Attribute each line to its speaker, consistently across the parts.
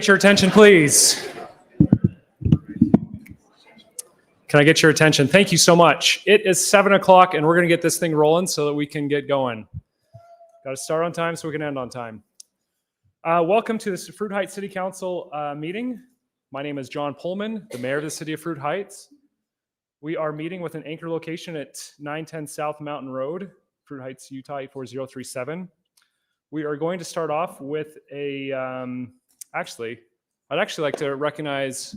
Speaker 1: Get your attention, please. Can I get your attention? Thank you so much. It is 7 o'clock and we're going to get this thing rolling so that we can get going. Got to start on time so we can end on time. Welcome to the Fruit Heights City Council meeting. My name is John Pullman, the mayor of the city of Fruit Heights. We are meeting with an anchor location at 910 South Mountain Road, Fruit Heights, Utah 84037. We are going to start off with a, I'd actually like to recognize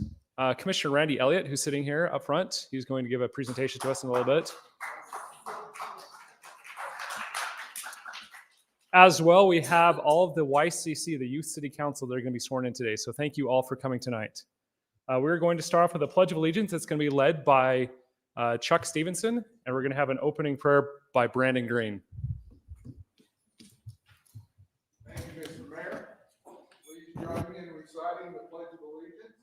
Speaker 1: Commissioner Randy Elliott, who's sitting here up front. He's going to give a presentation to us in a little bit. As well, we have all of the YCC, the Youth City Council, that are going to be sworn in today. So thank you all for coming tonight. We're going to start off with a Pledge of Allegiance. It's going to be led by Chuck Stevenson, and we're going to have an opening prayer by Brandon Green.
Speaker 2: Thank you, Mr. Mayor. Please join me in reciting the Pledge of Allegiance.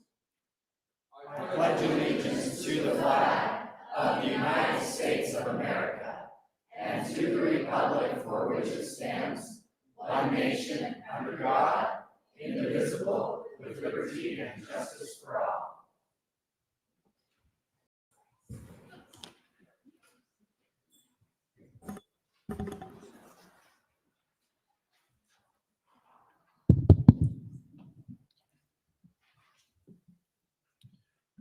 Speaker 3: I pledge allegiance to the flag of the United States of America and to the republic for which it stands, one nation under God, indivisible, with liberty and justice for all.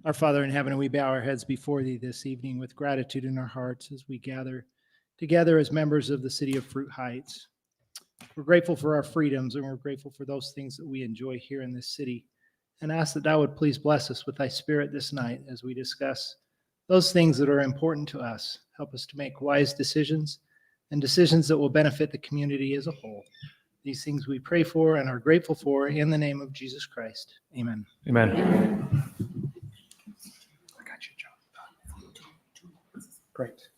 Speaker 4: Our Father in heaven, we bow our heads before thee this evening with gratitude in our hearts as we gather together as members of the city of Fruit Heights. We're grateful for our freedoms and we're grateful for those things that we enjoy here in this city, and ask that thou would please bless us with thy spirit this night as we discuss those things that are important to us. Help us to make wise decisions and decisions that will benefit the community as a whole. These things we pray for and are grateful for in the name of Jesus Christ. Amen.
Speaker 1: Amen. Great.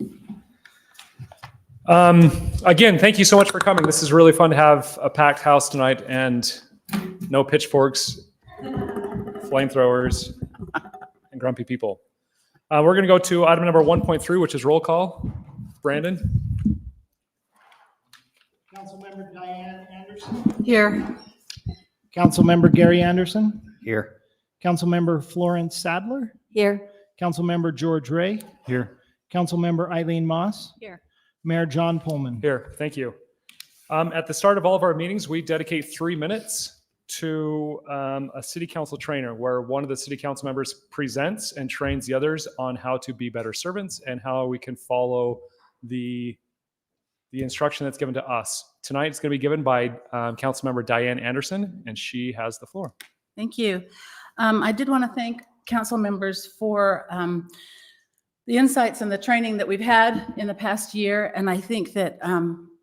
Speaker 1: Again, thank you so much for coming. This is really fun to have a packed house tonight and no pitchforks, flamethrowers, and grumpy people. We're going to go to item number 1.3, which is roll call. Brandon?
Speaker 4: Councilmember Diane Anderson.
Speaker 5: Here.
Speaker 4: Councilmember Gary Anderson.
Speaker 1: Here.
Speaker 4: Councilmember Florence Sadler.
Speaker 5: Here.
Speaker 4: Councilmember George Ray.
Speaker 1: Here.
Speaker 4: Councilmember Eileen Moss.
Speaker 5: Here.
Speaker 4: Mayor John Pullman.
Speaker 1: Here. Thank you. At the start of all of our meetings, we dedicate 3 minutes to a city council trainer where one of the city council members presents and trains the others on how to be better servants and how we can follow the instruction that's given to us. Tonight it's going to be given by Councilmember Diane Anderson, and she has the floor.
Speaker 5: Thank you. I did want to thank council members for the insights and the training that we've had in the past year. And I think that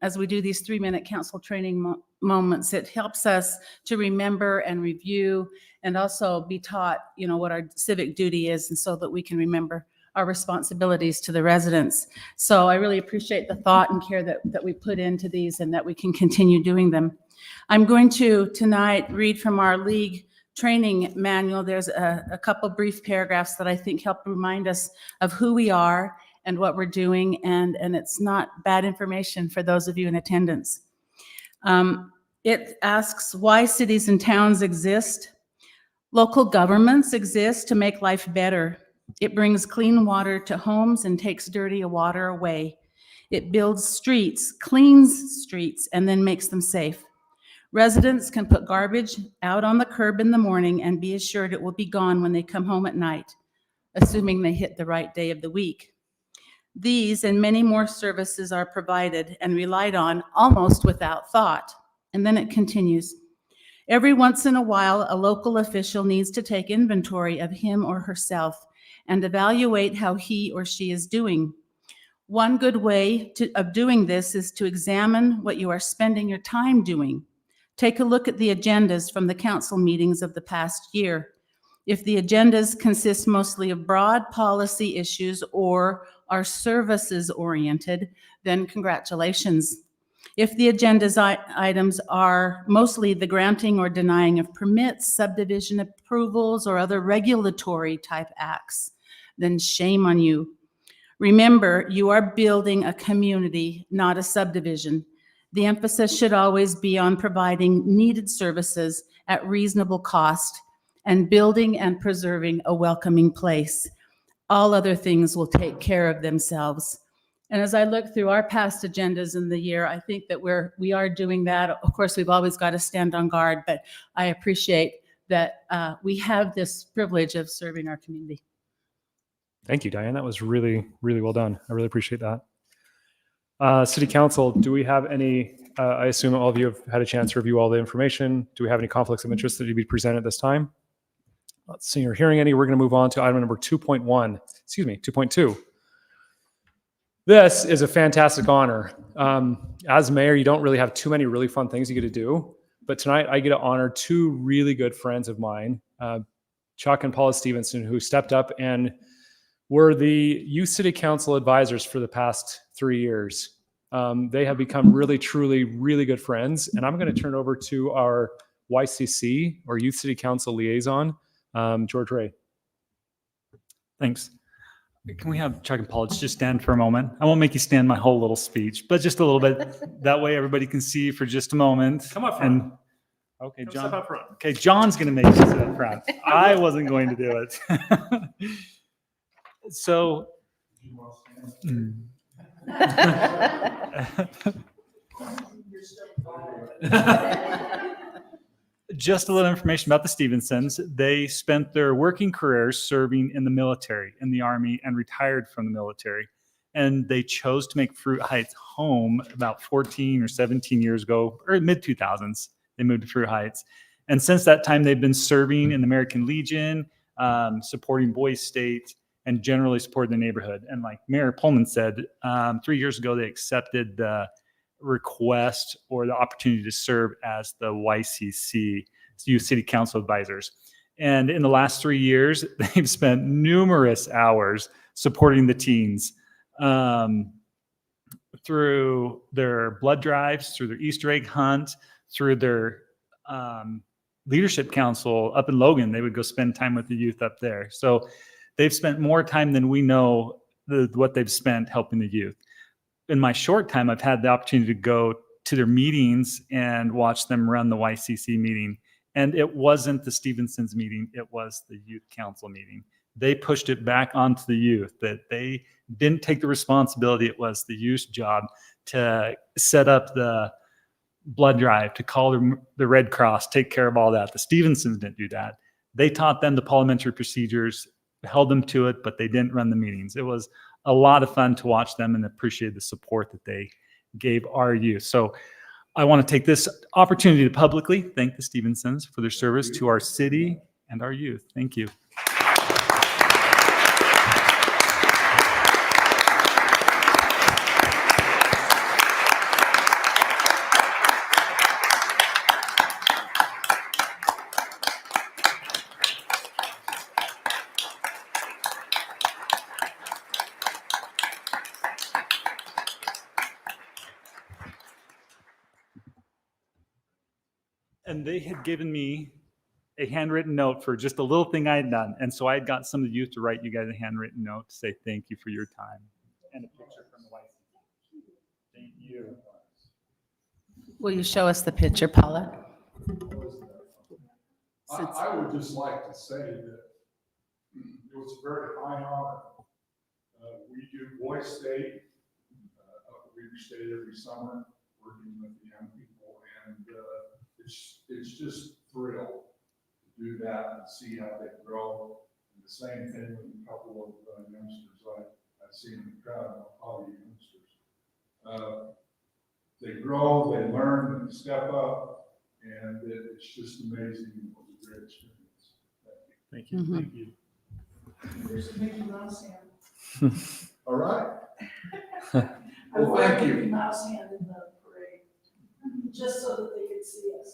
Speaker 5: as we do these 3-minute council training moments, it helps us to remember and review and also be taught, what our civic duty is, and so that we can remember our responsibilities to the residents. So I really appreciate the thought and care that we put into these and that we can continue doing them. I'm going to tonight read from our league training manual. There's a couple brief paragraphs that I think help remind us of who we are and what we're doing, and it's not bad information for those of you in attendance. It asks why cities and towns exist. Local governments exist to make life better. It brings clean water to homes and takes dirty water away. It builds streets, cleans streets, and then makes them safe. Residents can put garbage out on the curb in the morning and be assured it will be gone when they come home at night, assuming they hit the right day of the week. These and many more services are provided and relied on almost without thought. And then it continues. Every once in a while, a local official needs to take inventory of him or herself and evaluate how he or she is doing. One good way of doing this is to examine what you are spending your time doing. Take a look at the agendas from the council meetings of the past year. If the agendas consist mostly of broad policy issues or are services oriented, then congratulations. If the agenda's items are mostly the granting or denying of permits, subdivision approvals, or other regulatory type acts, then shame on you. Remember, you are building a community, not a subdivision. The emphasis should always be on providing needed services at reasonable cost and building and preserving a welcoming place. All other things will take care of themselves. And as I look through our past agendas in the year, I think that we are doing that. Of course, we've always got to stand on guard, but I appreciate that we have this privilege of serving our community.
Speaker 1: Thank you, Diane. That was really, really well done. I really appreciate that. City Council, do we have any, I assume all of you have had a chance to review all the information. Do we have any conflicts of interest that need to be presented at this time? Let's see, you're hearing any. We're going to move on to item number 2.2. This is a fantastic honor. As mayor, you don't really have too many really fun things you get to do, but tonight I get to honor two really good friends of mine, Chuck and Paula Stevenson, who stepped up and were the youth city council advisors for the past 3 years. They have become really, truly, really good friends. And I'm going to turn over to our YCC, or Youth City Council liaison, George Ray.
Speaker 6: Thanks. Can we have Chuck and Paula just stand for a moment? I won't make you stand my whole little speech, but just a little bit. That way everybody can see for just a moment.
Speaker 1: Come up front.
Speaker 6: And okay,
Speaker 1: Come
Speaker 6: John.
Speaker 1: step up front.
Speaker 6: Okay, John's going to make you sit up front. I wasn't going to do it. So, just a little information about the Stevensons. They spent their working careers serving in the military, in the Army, and retired from the military. And they chose to make Fruit Heights home about 14 or 17 years ago, or mid-2000s. They moved to Fruit Heights. And since that time, they've been serving in the American Legion, supporting Boys State, and generally supporting the neighborhood. And like Mayor Pullman said, 3 years ago, they accepted the request or the opportunity to serve as the YCC, Youth City Council Advisors. And in the last 3 years, they've spent numerous hours supporting the teens through their blood drives, through their Easter egg hunt, through their leadership council up in Logan. They would go spend time with the youth up there. So they've spent more time than we know what they've spent helping the youth. In my short time, I've had the opportunity to go to their meetings and watch them run the YCC meeting. And it wasn't the Stevensons meeting, it was the youth council meeting. They pushed it back onto the youth, that they didn't take the responsibility. It was the youth's job to set up the blood drive, to call the Red Cross, take care of all that. The Stevensons didn't do that. They taught them the parliamentary procedures, held them to it, but they didn't run the meetings. It was a lot of fun to watch them and appreciate the support that they gave our youth. So I want to take this opportunity to publicly thank the Stevensons for their service to our city and our youth. Thank you. And they had given me a handwritten note for just a little thing I had done. And so I had got some of the youth to write you guys a handwritten note to say thank you for your time. And a picture from the YCC. Thank you.
Speaker 5: Will you show us the picture, Paula?
Speaker 2: I would just like to say that it was a very high honor. We do Boys State, we State every summer, working with the young people, and it's just thrilled to do that and see how they grow. And the same thing with a couple of youngsters I've seen in the crowd, all the youngsters. They grow, they learn, and step up, and it's just amazing. It was a great experience.
Speaker 6: Thank you.
Speaker 5: Mhm.
Speaker 6: Thank you.
Speaker 7: There's a Mickey Mouse hand.
Speaker 2: All right.
Speaker 7: I
Speaker 2: Well,
Speaker 7: wore a
Speaker 2: thank you.
Speaker 7: Mickey Mouse hand in the parade, just so that they could see us.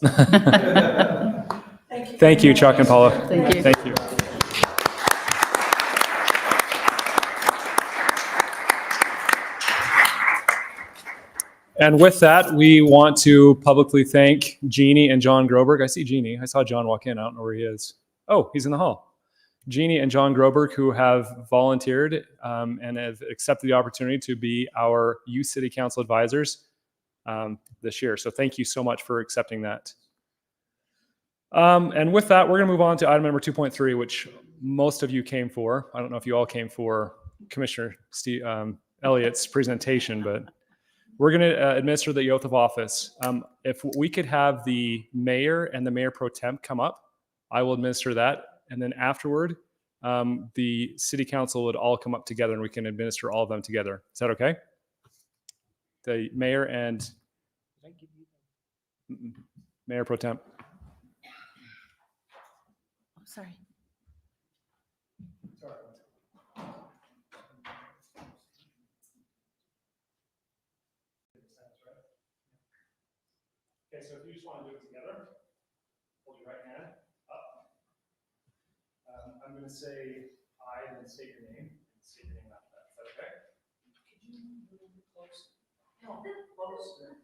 Speaker 7: Thank you.
Speaker 1: Thank you, Chuck and Paula.
Speaker 5: Thank you.
Speaker 1: Thank you. And with that, we want to publicly thank Jeannie and John Groberg. I see Jeannie. I saw John walk in. I don't know where he is. Oh, he's in the hall. Jeannie and John Groberg, who have volunteered and have accepted the opportunity to be our Youth City Council advisors this year. So thank you so much for accepting that. And with that, we're going to move on to item number 2.3, which most of you came for. I don't know if you all came for Commissioner Elliott's presentation, but we're going to administer the oath of office. If we could have the mayor and the mayor pro temp come up, I will administer that. And then afterward, the city council would all come up together and we can administer all of them together. Is that okay? The mayor and mayor pro temp.
Speaker 5: Oh, sorry.
Speaker 1: Okay, so if you just want to do it together, hold your right hand up. I'm going to say I, and then state your name. And state your name after that. Is that okay? Could you move a little bit closer? No, closer.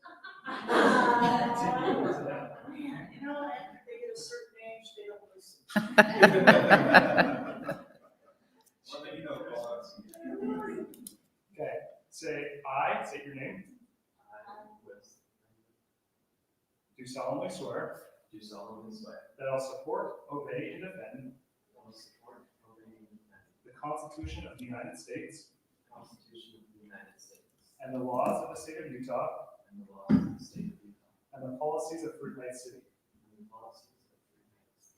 Speaker 7: Man, you know, after they get a certain age, they don't listen.
Speaker 1: Okay, say I, state your name. Do solemnly swear
Speaker 8: Do solemnly swear
Speaker 1: that I'll support, obey, and defend
Speaker 8: that I will support, obey, and defend
Speaker 1: the Constitution of the United States
Speaker 8: the Constitution of the United States
Speaker 1: and the laws of the state of Utah
Speaker 8: and the laws of the state of Utah
Speaker 1: and the policies of Fruit Heights City.
Speaker 8: and the policies of Fruit Heights.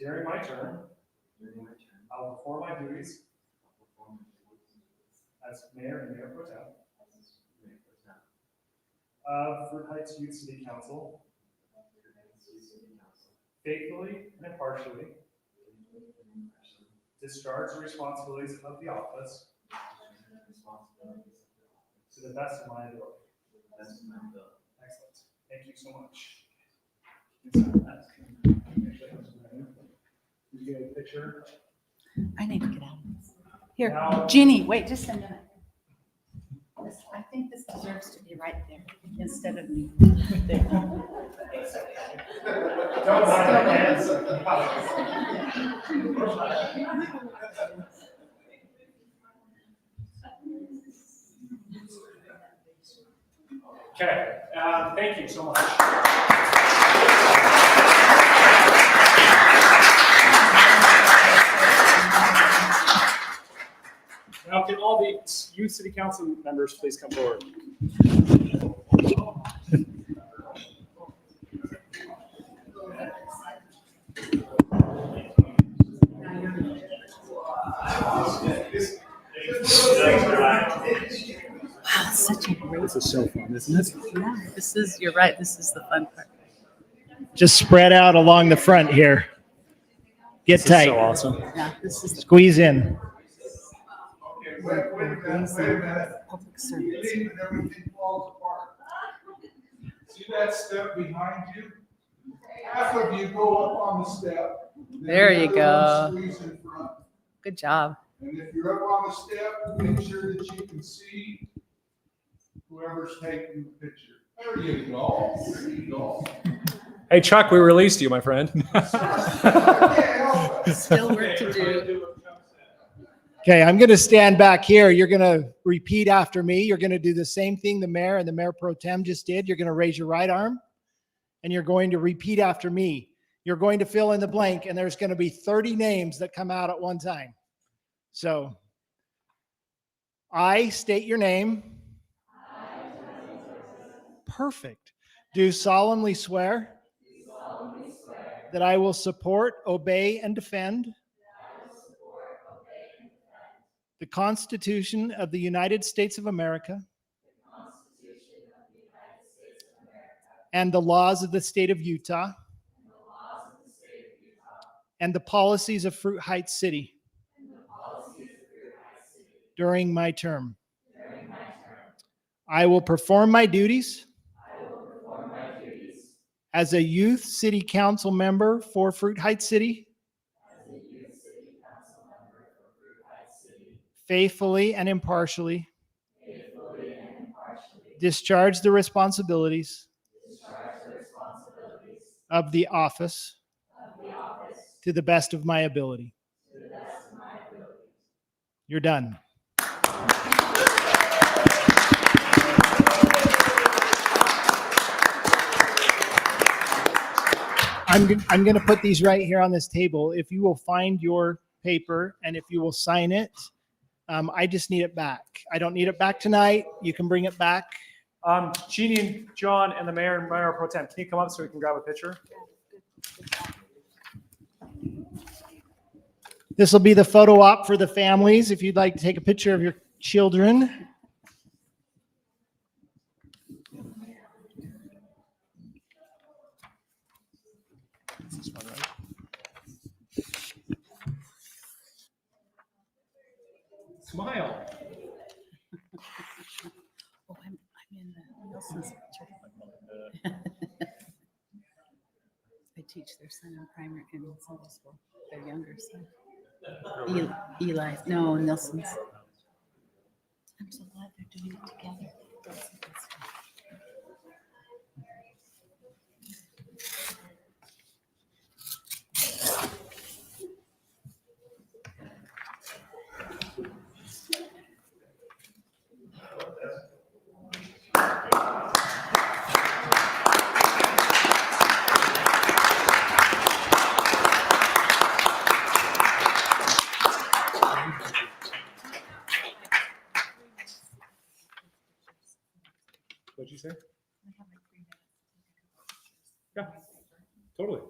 Speaker 1: During my term,
Speaker 8: During my term,
Speaker 1: I will perform my duties
Speaker 8: I will perform my duties
Speaker 1: as mayor and mayor pro tem
Speaker 8: as mayor pro tem
Speaker 1: of Fruit Heights Youth City Council
Speaker 8: of Fruit Heights Youth City Council,
Speaker 1: faithfully and impartially
Speaker 8: faithfully and impartially
Speaker 1: discharge the responsibilities of the office
Speaker 8: discharge the responsibilities of the office
Speaker 1: to the best of my ability.
Speaker 8: to the best of my ability.
Speaker 1: Excellent. Thank you so much. You can sign that. You get a picture.
Speaker 5: I need to get out of this. Here,
Speaker 1: Now-
Speaker 5: Jeannie, wait just a minute. I think this deserves to be right there instead of me. There.
Speaker 1: Don't mind my hands. Okay, thank you so much. Now, can all the youth city council members please come forward?
Speaker 5: Wow, it's such a great.
Speaker 1: This is so fun, isn't it?
Speaker 5: Yeah, this is, you're right, this is the fun part.
Speaker 4: Just spread out along the front here. Get
Speaker 1: This is so
Speaker 4: tight.
Speaker 1: awesome.
Speaker 5: Yeah, this is
Speaker 4: Squeeze in.
Speaker 5: public service.
Speaker 2: And everything falls apart. See that step behind you? Half of you go up on the step. then
Speaker 5: There
Speaker 2: the
Speaker 5: you
Speaker 2: other one
Speaker 5: go.
Speaker 2: Squeeze in front.
Speaker 5: Good job.
Speaker 2: And if you're up on the step, make sure that you can see whoever's taking the picture. There you go. There you go.
Speaker 1: Hey, Chuck, we released you, my friend.
Speaker 5: Still work to do.
Speaker 4: Okay, I'm going to stand back here. You're going to repeat after me. You're going to do the same thing the mayor and the mayor pro tem just did. You're going to raise your right arm and you're going to repeat after me. You're going to fill in the blank and there's going to be 30 names that come out at one time. So I state your name. Perfect. Do solemnly swear that I will support, obey, and defend the Constitution of the United States of America and the laws of the state of Utah and the policies of Fruit Heights City during my term. I will perform my duties as a youth city council member for Fruit Heights City faithfully and impartially discharge the responsibilities of the office to the best of my ability. You're done. I'm going to put these right here on this table. If you will find your paper and if you will sign it, I just need it back. I don't need it back tonight. You can bring it back.
Speaker 1: Jeannie and John and the mayor and Mayor Pro Tem, can you come up so we can grab a picture?
Speaker 4: This will be the photo op for the families if you'd like to take a picture of your children.
Speaker 1: This one, right? Smile.
Speaker 5: Oh, I'm in Nelson's picture. I teach their son in primary and Sunday school, their younger son. Eli, no, Nelson's. I'm so glad they're doing it together.
Speaker 1: What'd you say? Yeah, totally.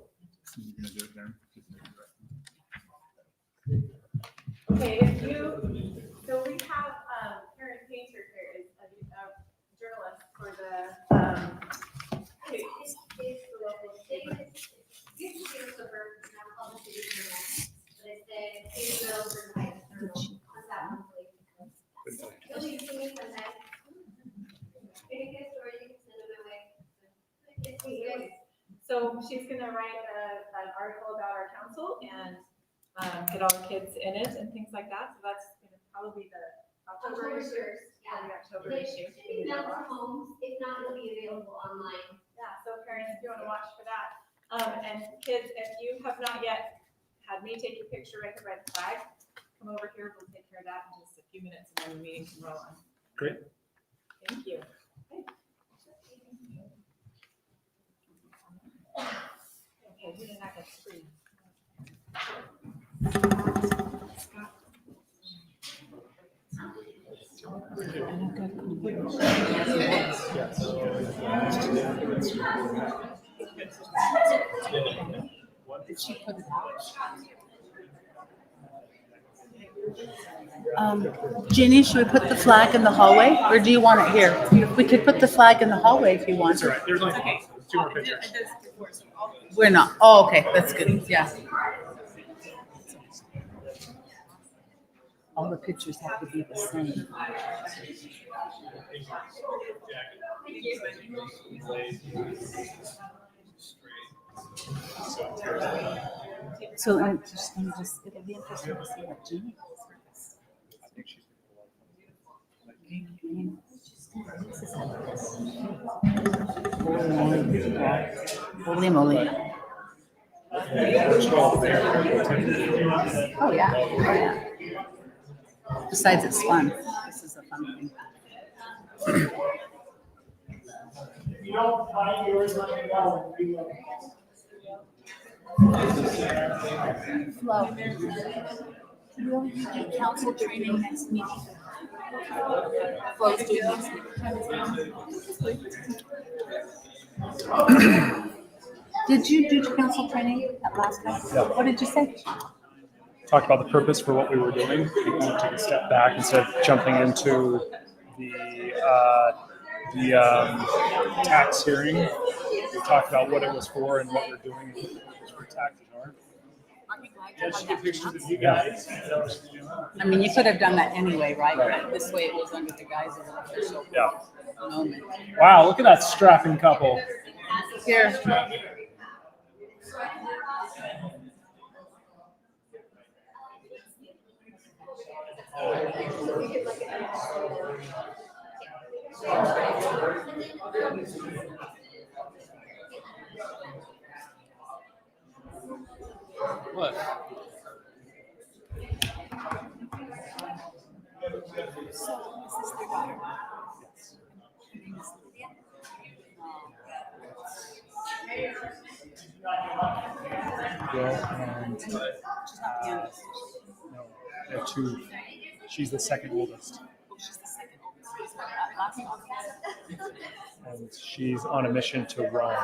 Speaker 9: Okay, if you, so we have, Karen Painter here is a journalist for the,
Speaker 10: It's the local state. Used to be a suburb, now called the city of Manhattan, but it's the city of Manhattan, on that monthly. You'll be seeing me sometime. If you get a story, you can send it my way. It's good.
Speaker 9: so she's gonna write an article about our council and, get all the kids in it and things like that, so that's gonna probably be the October issue.
Speaker 10: Yeah.
Speaker 9: The October
Speaker 10: They
Speaker 9: issue.
Speaker 10: should be mailed to homes, if not, it'll be available online.
Speaker 9: Yeah, so parents, if you wanna watch for that. And kids, if you have not yet had me take your picture right here by the flag, come over here, we'll take care of that in just a few minutes and then the meeting can roll on.
Speaker 1: Great.
Speaker 9: Thank you. Okay, who did I get screen?
Speaker 5: Ginny, should we put the flag in the hallway or do you want it here? We could put the flag in the hallway if you want.
Speaker 1: That's all right. There's only two more pictures.
Speaker 5: We're not. Oh, okay, that's good. Yeah. All the pictures have to be the same. So it'll be interesting to see what Ginny does. Holy moly. Oh, yeah. Oh, yeah. Besides, it's fun. This is a fun thing.
Speaker 4: You don't find yours on your own.
Speaker 5: Flo, will you do council training next meeting? Flo's doing next meeting. Did you do council training at last time?
Speaker 1: Yeah.
Speaker 5: What did you say?
Speaker 1: Talked about the purpose for what we were doing. We kind of took a step back instead of jumping into the tax hearing. We talked about what it was for and what we're doing for taxes. Yeah, she get pictures of you guys.
Speaker 5: I mean, you could have done that anyway, right? But this way it was under the guise of an official
Speaker 1: Yeah.
Speaker 5: moment.
Speaker 1: Wow, look at that strapping couple.
Speaker 5: Here.
Speaker 1: What? and no, they're two. She's the second oldest. And she's on a mission to Rome.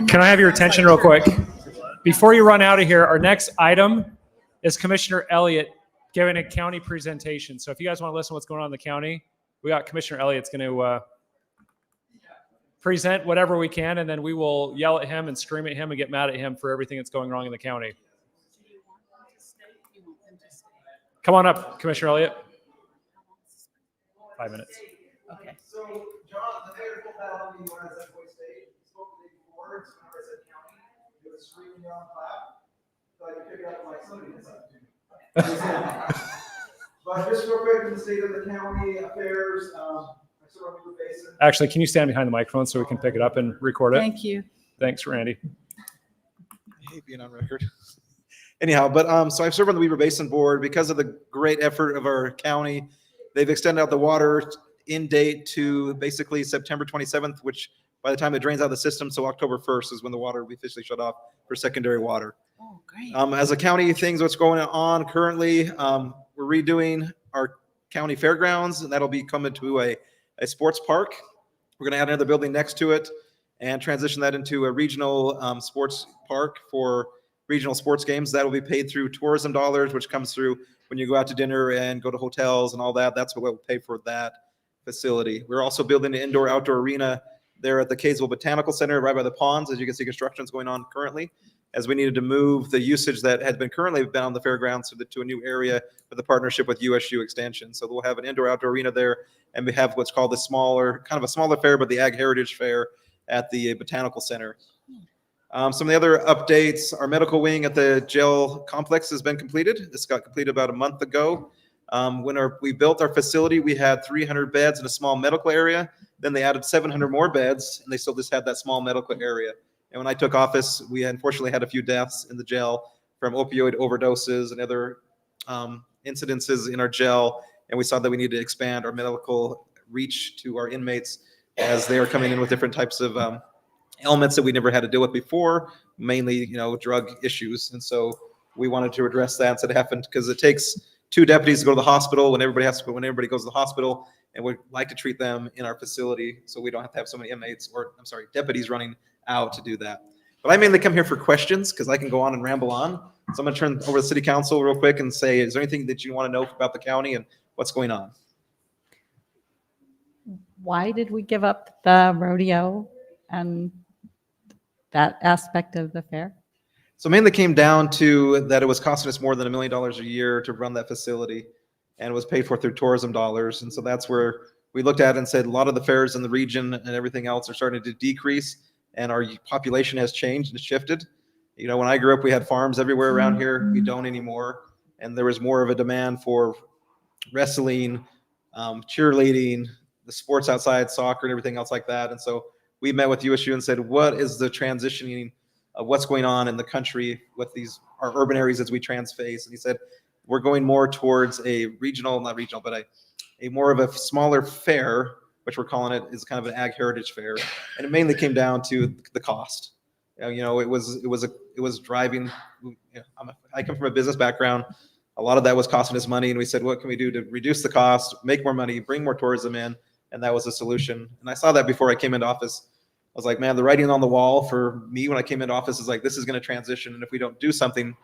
Speaker 1: Can I have your attention real quick? Before you run out of here, our next item is Commissioner Elliott giving a county presentation. So if you guys want to listen to what's going on in the county, we got Commissioner Elliott's going to present whatever we can, and then we will yell at him and scream at him and get mad at him for everything that's going wrong in the county. Come on up, Commissioner Elliott. 5 minutes.
Speaker 5: Okay.
Speaker 8: So, John, the mayor pulled that on me when I was at Boise State. He spoke the day before, it's when I was at county. He was screaming on clap. So I could pick it up like somebody did something to me. But just real quick, in the state of the county affairs, I sort of Basin.
Speaker 1: Actually, can you stand behind the microphone so we can pick it up and record it?
Speaker 5: Thank you.
Speaker 1: Thanks, Randy.
Speaker 11: I hate being on record. Anyhow, but so I've served on the Weber Basin Board because of the great effort of our county. They've extended out the water in date to basically September 27th, which by the time it drains out of the system, so October 1st is when the water will be officially shut off for secondary water.
Speaker 5: Oh, great.
Speaker 11: As a county, what's going on currently, we're redoing our county fairgrounds, and that'll be coming to a sports park. We're going to add another building next to it and transition that into a regional sports park for regional sports games. That'll be paid through tourism dollars, which comes through when you go out to dinner and go to hotels and all that. That's what we'll pay for that facility. We're also building an indoor-outdoor arena there at the Kaysville Botanical Center right by the ponds. As you can see, construction's going on currently, as we needed to move the usage that had been currently been on the fairgrounds to a new area with a partnership with USU Extension. So we'll have an indoor-outdoor arena there, and we have what's called the smaller, kind of a smaller fair, but the Ag Heritage Fair at the Botanical Center. Some of the other updates, our medical wing at the jail complex has been completed. This got completed about a month ago. When we built our facility, we had 300 beds in a small medical area. Then they added 700 more beds, and they still just had that small medical area. And when I took office, we unfortunately had a few deaths in the jail from opioid overdoses and other incidences in our jail. And we saw that we needed to expand our medical reach to our inmates as they are coming in with different types of ailments that we never had to deal with before, mainly, drug issues. And so we wanted to address that instead of having, because it takes 2 deputies to go to the hospital when everybody goes to the hospital, and we'd like to treat them in our facility so we don't have to have so many deputies running out to do that. But I mainly come here for questions because I can go on and ramble on. So I'm going to turn over to the city council real quick and say, is there anything that you want to know about the county and what's going on?
Speaker 12: Why did we give up the rodeo and that aspect of the fair?
Speaker 11: So mainly came down to that it was costing us more than $1 million a year to run that facility, and it was paid for through tourism dollars. And so that's where we looked at it and said a lot of the fairs in the region and everything else are starting to decrease, and our population has changed and shifted. When I grew up, we had farms everywhere around here. We don't anymore. And there was more of a demand for wrestling, cheerleading, the sports outside, soccer, and everything else like that. And so we met with USU and said, what is the transitioning of what's going on in the country with our urban areas as we transface? And he said, we're going more towards a but a more of a smaller fair, which we're calling it is kind of an ag heritage fair. And it mainly came down to the cost. It was driving. I come from a business background. A lot of that was costing us money. And we said, what can we do to reduce the cost, make more money, bring more tourism in? And that was the solution. And I saw that before I came into office. I was like, man, the writing on the wall for me when I came into office is like, this is going to transition. And if we don't do something,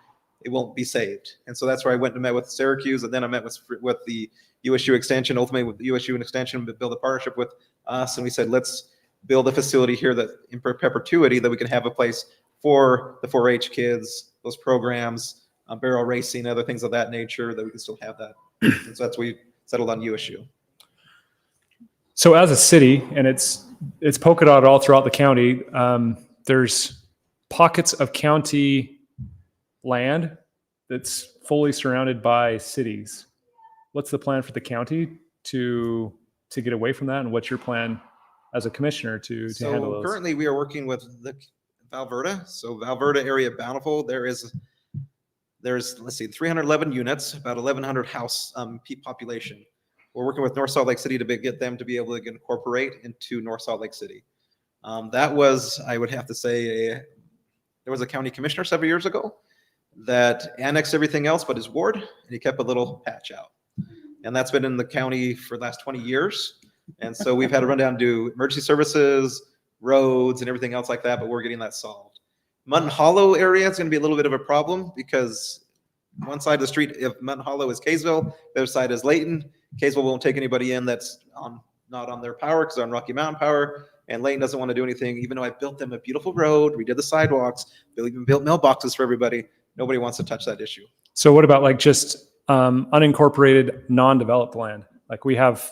Speaker 11: it won't be saved. And so that's where I went and met with Syracuse. And then I met with the USU Extension, ultimately with USU and Extension, build a partnership with us. And we said, let's build a facility here that in perpetuity that we can have a place for the 4-H kids, those programs, barrel racing, other things of that nature, that we can still have that. And so that's we settled on USU.
Speaker 1: So as a city, and it's polka dot all throughout the county, there's pockets of county land that's fully surrounded by cities. What's the plan for the county to get away from that? And what's your plan as a commissioner to handle those?
Speaker 11: Currently we are working with the Valverta. So Valverta area Bountiful, there There's, let's see, 311 units, about 1,100 house population. We're working with North Salt Lake City to get them to be able to incorporate into North Salt Lake City. That was, I would have to say, there was a county commissioner several years ago that annexed everything else but his ward, and he kept a little patch out. And that's been in the county for the last 20 years. And so we've had to run down and do emergency services, roads, and everything else like that, but we're getting that solved. Mutton Hollow area is going to be a little bit of a problem because one side of the street of Mutton Hollow is Kaysville, the other side is Layton. Kaysville won't take anybody in that's not on their power because they're on Rocky Mountain Power, and Layton doesn't want to do anything, even though I built them a beautiful road, we did the sidewalks, we even built mailboxes for everybody. Nobody wants to touch that issue.
Speaker 1: So what about like just unincorporated, non-developed land? Like we have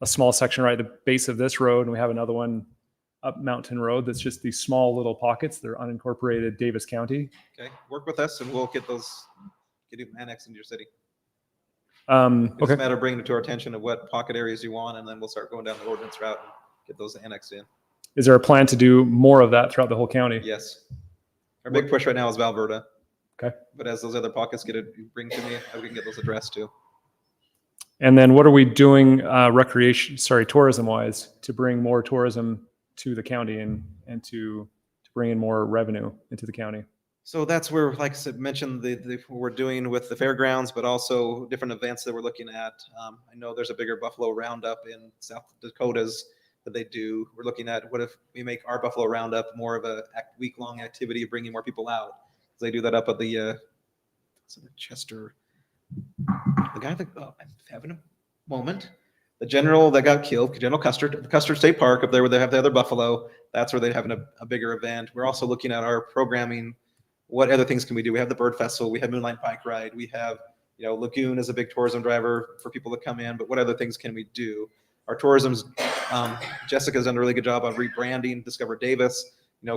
Speaker 1: a small section right at the base of this road, and we have another one up Mountain Road that's just these small little pockets. They're unincorporated Davis County.
Speaker 11: Okay, work with us and we'll get them annexed into your city. It's
Speaker 1: Okay.
Speaker 11: a matter of bringing it to our attention of what pocket areas you want, and then we'll start going down the ordinance route and get those annexed in.
Speaker 1: Is there a plan to do more of that throughout the whole county?
Speaker 11: Yes. Our big push right now is Valverta.
Speaker 1: Okay.
Speaker 11: But as those other pockets bring to me, we can get those addressed too.
Speaker 1: And then what are we doing tourism wise to bring more tourism to the county and to bring in more revenue into the county?
Speaker 11: So that's where, like I said, mentioned what we're doing with the fairgrounds, but also different events that we're looking at. I know there's a bigger buffalo roundup in South Dakotas that they do. We're looking at what if we make our buffalo roundup more of a week-long activity, bringing more people out. They do that up at the Chester. The guy that I'm having a moment. The general that got killed, General Custer, the Custer State Park up there where they have the other buffalo. That's where they're having a bigger event. We're also looking at our programming. What other things can we do? We have the Bird Festival. We have Moonlight Bike Ride. We have, Lagoon is a big tourism driver for people to come in. But what other things can we do? Our tourism's Jessica's done a really good job on rebranding Discover Davis.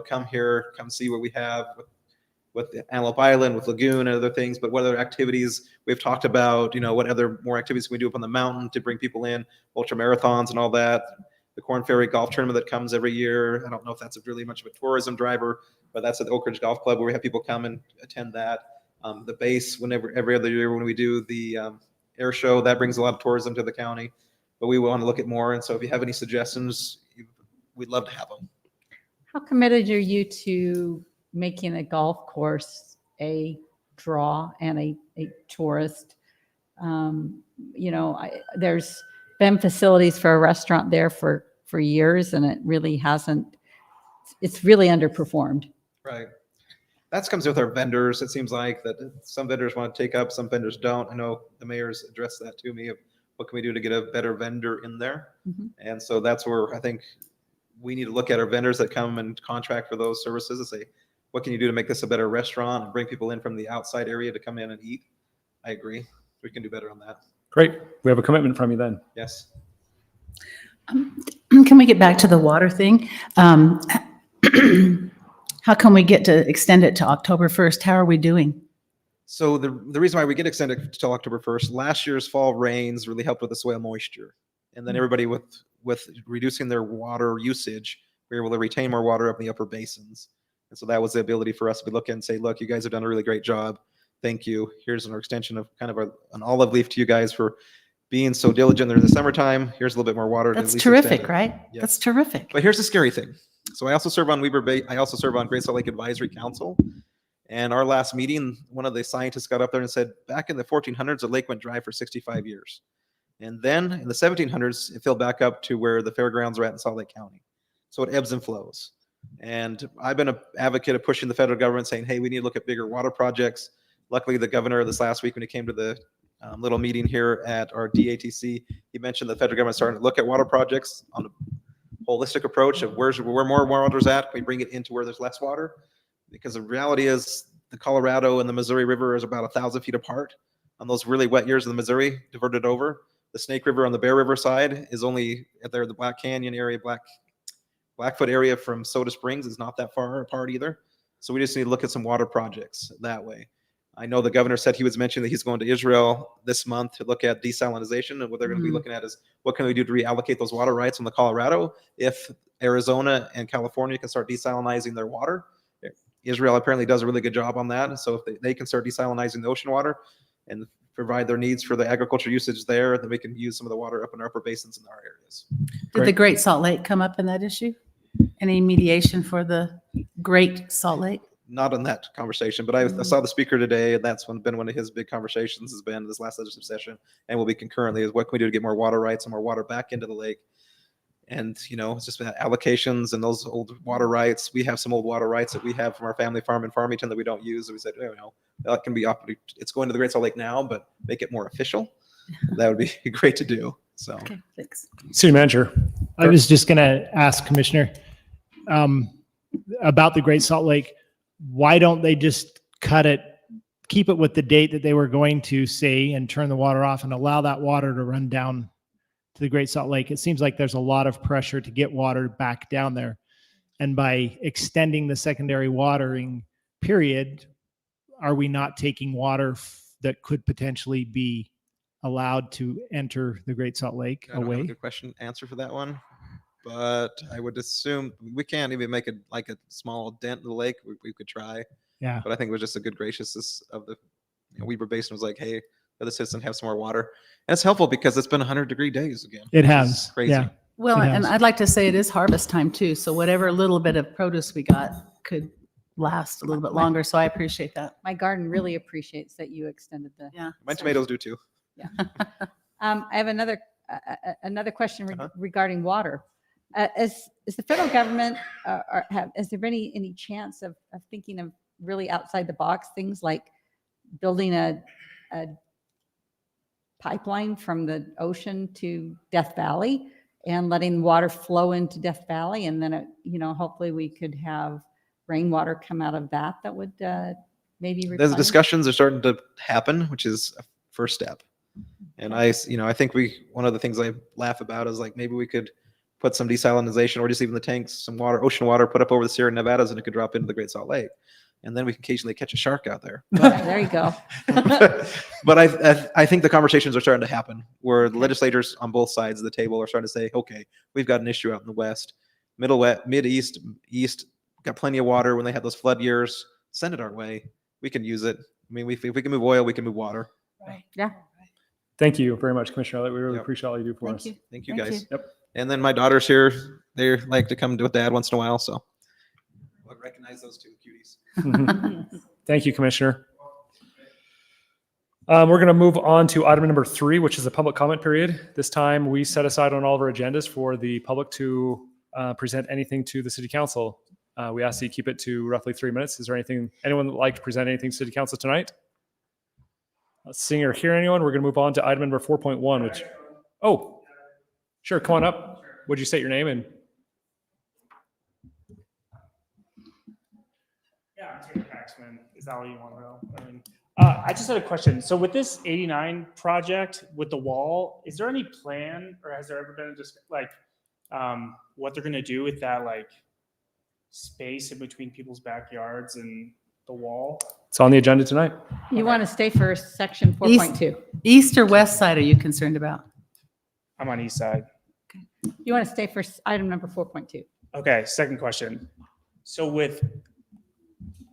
Speaker 11: Come here, come see what we have with the Antelope Island, with Lagoon and other things, but what other activities we've talked about, what other more activities can we do up on the mountain to bring people in, ultra marathons and all that. The Corn Ferry Golf Tournament that comes every year. I don't know if that's really much of a tourism driver, but that's at the Oak Ridge Golf Club where we have people come and attend that. The base, every other year when we do the air show, that brings a lot of tourism to the county, but we want to look at more. And so if you have any suggestions, we'd love to have them.
Speaker 12: How committed are you to making a golf course a draw and a tourist? There's been facilities for a restaurant there for years, and it really hasn't, it's really underperformed.
Speaker 11: Right. That comes with our vendors. It seems like that some vendors want to take up, some vendors don't. I know the mayor's addressed that to me of what can we do to get a better vendor in there.
Speaker 12: Mhm.
Speaker 11: And so that's where I think we need to look at our vendors that come and contract for those services and say, what can you do to make this a better restaurant and bring people in from the outside area to come in and eat? I agree. We can do better on that.
Speaker 1: Great. We have a commitment from you then.
Speaker 11: Yes.
Speaker 5: Can we get back to the water thing? How can we get to extend it to October 1st? How are we doing?
Speaker 11: So the reason why we get extended until October 1st, last year's fall rains really helped with the soil moisture. And then everybody with reducing their water usage, we were able to retain more water up in the upper basins. And so that was the ability for us to look and say, look, you guys have done a really great job. Thank you. Here's an extension of kind of an olive leaf to you guys for being so diligent during the summertime. Here's a little bit more water.
Speaker 5: That's
Speaker 11: to at least
Speaker 5: terrific,
Speaker 11: extend it.
Speaker 5: right?
Speaker 11: Yeah.
Speaker 5: That's terrific.
Speaker 11: But here's the scary thing. So I also serve on Weber Bay. I also serve on Great Salt Lake Advisory Council. And our last meeting, one of the scientists got up there and said, back in the 1400s, the lake went dry for 65 years. And then in the 1700s, it filled back up to where the fairgrounds are at in Salt Lake County. So it ebbs and flows. And I've been an advocate of pushing the federal government saying, hey, we need to look at bigger water projects. Luckily, the governor this last week, when he came to the little meeting here at our DATC, he mentioned the federal government starting to look at water projects on a holistic approach of where more water's at. Can we bring it into where there's less water? Because the reality is the Colorado and the Missouri River is about 1,000 feet apart. On those really wet years of the Missouri, diverted over. The Snake River on the Bear River side is only at there, the Black Canyon area, Blackfoot area from Soda Springs is not that far apart either. So we just need to look at some water projects that way. I know the governor said he was mentioning that he's going to Israel this month to look at desalinization, and what they're going to be looking at is what can we do to reallocate those water rights on the Colorado if Arizona and California can start desalinizing their water. Israel apparently does a really good job on that. And so if they can start desalinizing the ocean water and provide their needs for the agriculture usage there, then we can use some of the water up in our upper basins in our areas.
Speaker 5: Did the Great Salt Lake come up in that issue? Any mediation for the Great Salt Lake?
Speaker 11: Not in that conversation, but I saw the speaker today, and that's been one of his big conversations has been this last legislative session, and will be concurrently, is what can we do to get more water rights and more water back into the lake? And, it's just been allocations and those old water rights. We have some old water rights that we have from our family farm in Farmington that we don't use. And we said, that can be it's going to the Great Salt Lake now, but make it more official. That would be great to do. So,
Speaker 5: Okay, thanks.
Speaker 1: City Manager.
Speaker 4: I was just going to ask Commissioner about the Great Salt Lake. Why don't they just keep it with the date that they were going to say and turn the water off and allow that water to run down to the Great Salt Lake? It seems like there's a lot of pressure to get water back down there. And by extending the secondary watering period, are we not taking water that could potentially be allowed to enter the Great Salt Lake
Speaker 11: I don't have a
Speaker 4: away?
Speaker 11: good answer for that one, but I would assume we can't even make it like a small dent in the lake. We could try,
Speaker 4: Yeah.
Speaker 11: but I think it was just a good graciousness of the Weber Basin was like, hey, let the citizen have some more water. And it's helpful because it's been 100-degree days again.
Speaker 4: It
Speaker 11: which is
Speaker 4: has.
Speaker 11: crazy.
Speaker 4: Yeah.
Speaker 5: Well,
Speaker 4: It
Speaker 5: and
Speaker 4: has.
Speaker 5: I'd like to say it is harvest time too, so whatever little bit of produce we got could last a little bit longer, so I appreciate that.
Speaker 12: My garden really appreciates that you extended the.
Speaker 5: Yeah.
Speaker 11: My tomatoes do too.
Speaker 12: Yeah. I have another question regarding water. Is the federal government, has there been any chance of thinking of really outside the box things like building a pipeline from the ocean to Death Valley and letting water flow into Death Valley, and then hopefully we could have rainwater come out of that would maybe
Speaker 11: Those
Speaker 12: replenish?
Speaker 11: discussions are starting to happen, which is a first step. And I think one of the things I laugh about is like maybe we could put some desalinization or just even the tanks, some water, ocean water, put up over the Sierra Nevadas, and it could drop into the Great Salt Lake. And then we can occasionally catch a shark out there.
Speaker 12: There you go.
Speaker 11: But I think the conversations are starting to happen where the legislators on both sides of the table are starting to say, okay, we've got an issue out in the West, Mid-East, East, got plenty of water when they had those flood years. Send it our way. We can use it. I mean, if we can move oil, we can move water.
Speaker 5: Right.
Speaker 12: Yeah.
Speaker 1: Thank you very much, Commissioner. We really
Speaker 11: Yep.
Speaker 1: appreciate all you do for
Speaker 5: Thank
Speaker 1: us.
Speaker 5: you.
Speaker 11: Thank you
Speaker 5: Thank
Speaker 11: guys.
Speaker 5: you.
Speaker 1: Yep.
Speaker 11: And then my daughter's here. They like to come with dad once in a while. So I recognize those two cuties.
Speaker 1: Thank you, Commissioner. We're going to move on to item number 3, which is the public comment period. This time we set aside on all of our agendas for the public to present anything to the city council. We ask that you keep it to roughly 3 minutes. Is there anyone that would like to present anything to city council tonight? Not seeing or hearing anyone, we're going to move on to item number 4.1, which, sure, come on up. Would you state your name and?
Speaker 13: Yeah, I'm Taylor Paxman. Is that what you want to know? I mean, I just had a question. So with this 89 project with the wall, is there any plan or has there ever been just what they're going to do with that space in between people's backyards and the wall?
Speaker 1: It's on the agenda tonight.
Speaker 12: You want to stay for section 4.2?
Speaker 5: East or west side are you concerned about?
Speaker 13: I'm on east side.
Speaker 12: You want to stay for item number 4.2?
Speaker 13: Okay, second question. So with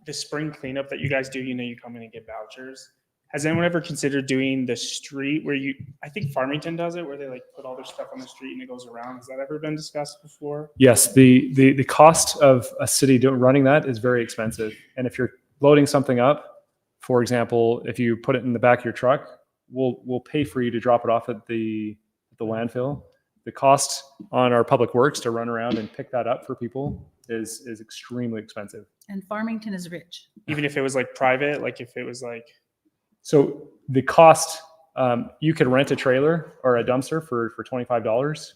Speaker 13: the spring cleanup that you guys do, you come in and get vouchers. Has anyone ever considered doing the street where I think Farmington does it, where they put all their stuff on the street and it goes around? Has that ever been discussed before?
Speaker 1: Yes, the cost of a city running that is very expensive. And if you're loading something up, for example, if you put it in the back of your truck, we'll pay for you to drop it off at the landfill. The cost on our public works to run around and pick that up for people is extremely expensive.
Speaker 5: And Farmington is rich.
Speaker 13: Even if it was private, if it was
Speaker 1: So the cost, you could rent a trailer or a dumpster for $25.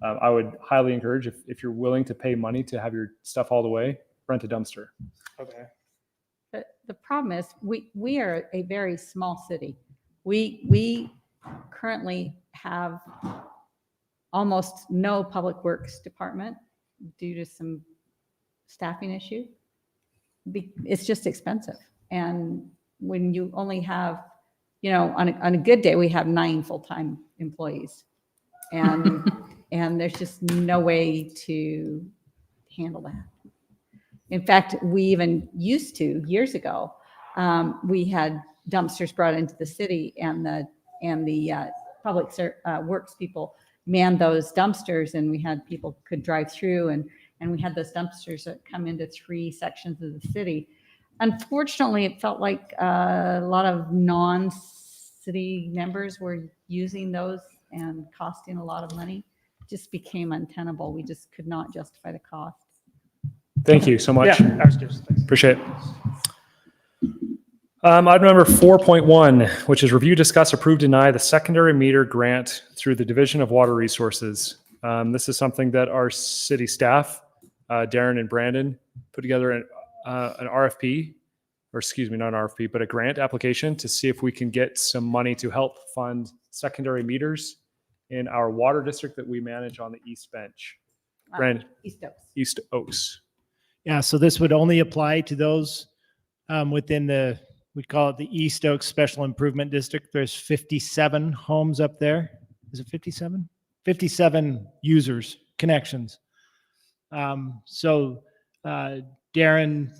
Speaker 1: I would highly encourage if you're willing to pay money to have your stuff hauled away, rent a dumpster.
Speaker 13: Okay.
Speaker 12: The problem is we are a very small city. We currently have almost no public works department due to some staffing issue. It's just expensive. And when you only have, on a good day, we have 9 full-time employees. And there's just no way to handle that. In fact, we even used to, years ago, we had dumpsters brought into the city, and the public works people manned those dumpsters, and we had people could drive through, and we had those dumpsters that come into 3 sections of the city. Unfortunately, it felt like a lot of non-city members were using those and costing a lot of money. It just became untenable. We just could not justify the cost.
Speaker 1: Thank you so much.
Speaker 13: Yeah, I was just, thanks.
Speaker 1: Appreciate it. Item number 4.1, which is review, discuss, approve, deny the secondary meter grant through the Division of Water Resources. This is something that our city staff, Darren and Brandon, put together an RFP, or excuse me, not an RFP, but a grant application to see if we can get some money to help fund secondary meters in our water district that we manage on the East Bench. Brandon,
Speaker 12: East Oaks.
Speaker 1: East Oaks.
Speaker 4: Yeah, so this would only apply to those within the, we call it the East Oaks Special Improvement District. There's 57 homes up there. Is it 57? 57 users, connections. So Darren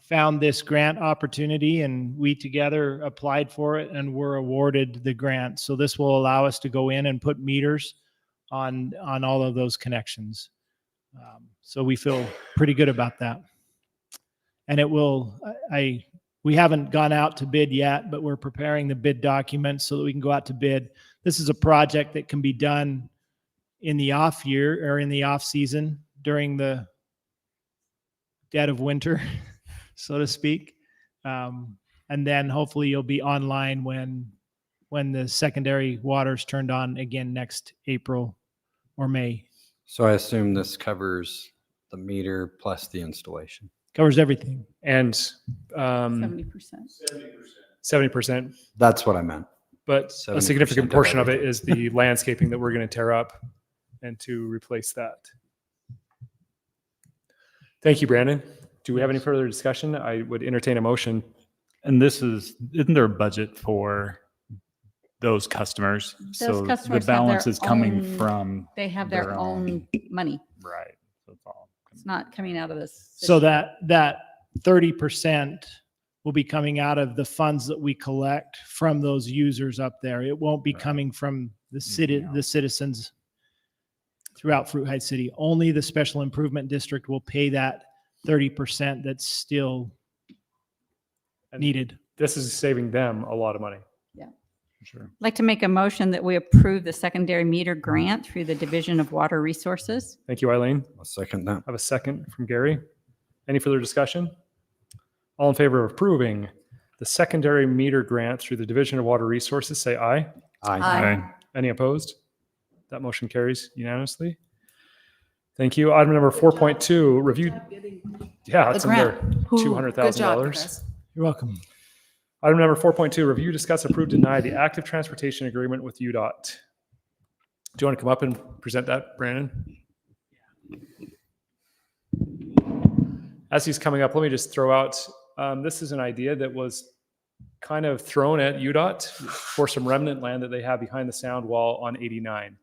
Speaker 4: found this grant opportunity, and we together applied for it and were awarded the grant. So this will allow us to go in and put meters on all of those connections. So we feel pretty good about that. And it will, we haven't gone out to bid yet, but we're preparing the bid documents so that we can go out to bid. This is a project that can be done in the off year, or in the off season, during the dead of winter, so to speak. And then hopefully you'll be online when the secondary water's turned on again next April or May.
Speaker 14: So I assume this covers the meter plus the installation.
Speaker 4: Covers everything.
Speaker 1: And
Speaker 12: 70%.
Speaker 1: 70%,
Speaker 14: That's what I meant.
Speaker 1: but a
Speaker 14: 70%
Speaker 1: significant
Speaker 14: of
Speaker 1: portion of it
Speaker 14: everything.
Speaker 1: is the landscaping that we're going to tear up and to replace that. Thank you, Brandon. Do we have any further discussion? I would entertain a motion.
Speaker 6: And isn't there a budget for those customers? So the
Speaker 12: customers have their
Speaker 6: balance is coming
Speaker 12: own-
Speaker 6: from,
Speaker 12: They have their own money.
Speaker 6: right. So it's all.
Speaker 12: It's not coming out of this.
Speaker 4: So that 30% will be coming out of the funds that we collect from those users up there. It won't be
Speaker 6: Right.
Speaker 4: coming from the city,
Speaker 6: Yeah.
Speaker 4: the citizens throughout Fruit Heights City. Only the Special Improvement District will pay that 30% that's still
Speaker 1: And
Speaker 4: needed.
Speaker 1: This is saving them a lot of money.
Speaker 6: Sure.
Speaker 12: I'd like to make a motion that we approve the secondary meter grant through the Division of Water Resources.
Speaker 1: Thank you, Eileen.
Speaker 14: I'll second that.
Speaker 1: I have a second from Gary. Any further discussion? All in favor of approving the secondary meter grant through the Division of Water Resources, say aye.
Speaker 12: Aye.
Speaker 1: Any opposed? That motion carries unanimously. Thank you. Item number 4.2, review. Yeah, that's in there. $200,000.
Speaker 4: You're welcome.
Speaker 1: Item number 4.2, review, discuss, approve, deny the active transportation agreement with UDOT. Do you want to come up and present that, Brandon? As he's coming up, let me just throw out, this is an idea that was kind of thrown at UDOT for some remnant land that they have behind the sound wall on 89.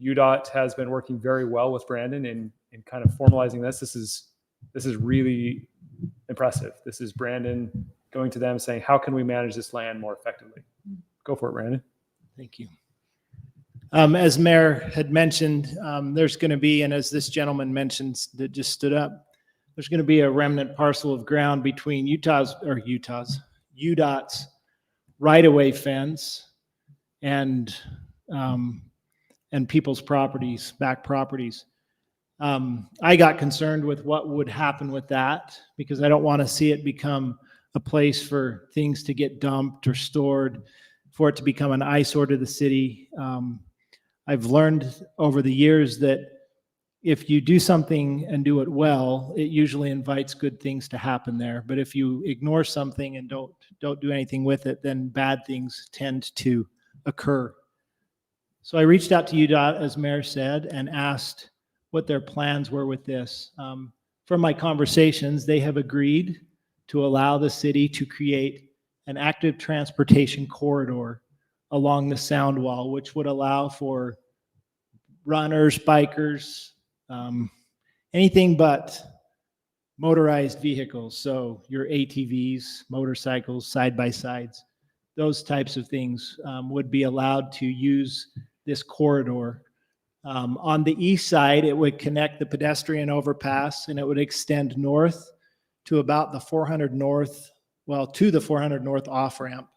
Speaker 1: UDOT has been working very well with Brandon in kind of formalizing this. This is really impressive. This is Brandon going to them saying, how can we manage this land more effectively? Go for it, Brandon.
Speaker 4: Thank you. As Mayor had mentioned, there's going to be, and as this gentleman mentioned that just stood up, there's going to be a remnant parcel of ground between UDOT's right-of-way fence and people's properties, back properties. I got concerned with what would happen with that because I don't want to see it become a place for things to get dumped or stored, for it to become an eyesore to the city. I've learned over the years that if you do something and do it well, it usually invites good things to happen there. But if you ignore something and don't do anything with it, then bad things tend to occur. So I reached out to UDOT, as Mayor said, and asked what their plans were with this. From my conversations, they have agreed to allow the city to create an active transportation corridor along the sound wall, which would allow for runners, bikers, anything but motorized vehicles. So your ATVs, motorcycles, side-by-sides, those types of things would be allowed to use this corridor. On the east side, it would connect the pedestrian overpass and it would extend north to about the 400 north, to the 400 north off-ramp.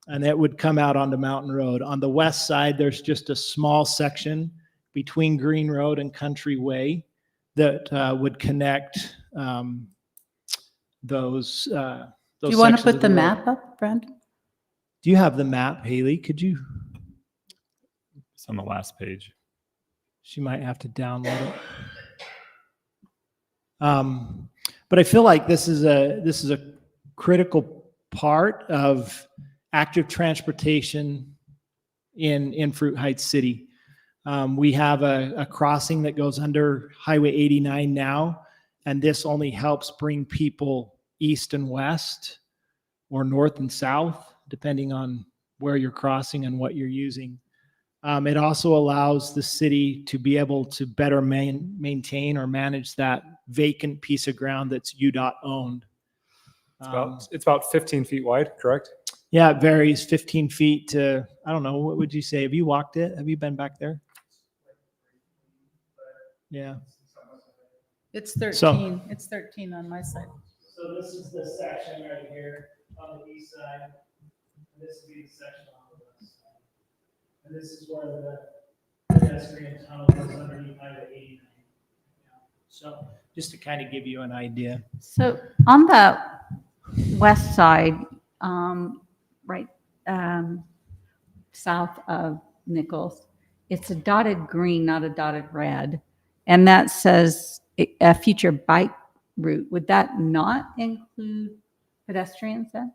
Speaker 4: And it would come out onto Mountain Road. On the west side, there's just a small section between Green Road and Country Way that would connect those.
Speaker 5: Do you want to
Speaker 4: sections
Speaker 5: put
Speaker 4: of
Speaker 5: the
Speaker 4: road.
Speaker 5: map up, Brandon?
Speaker 4: Do you have the map, Haley? Could you?
Speaker 6: It's on the last page.
Speaker 4: She might have to download it. But I feel like this is a critical part of active transportation in Fruit Heights City. We have a crossing that goes under Highway 89 now, and this only helps bring people east and west or north and south, depending on where you're crossing and what you're using. It also allows the city to be able to better maintain or manage that vacant piece of ground that's UDOT owned.
Speaker 1: It's about 15 feet wide, correct?
Speaker 4: Yeah, it varies 15 feet to, I don't know, what would you say? Have you walked it? Have you been back there? Yeah.
Speaker 5: It's 13.
Speaker 4: So-
Speaker 5: It's 13 on my side.
Speaker 4: So this is the section right here on the east side. And this would be the section on the west side. And this is where the pedestrian tunnel goes underneath Highway 89. So just to kind of give you an idea.
Speaker 12: So on the west side, right south of Nichols, it's a dotted green, not a dotted red. And that says a future bike route. Would that not include pedestrians then?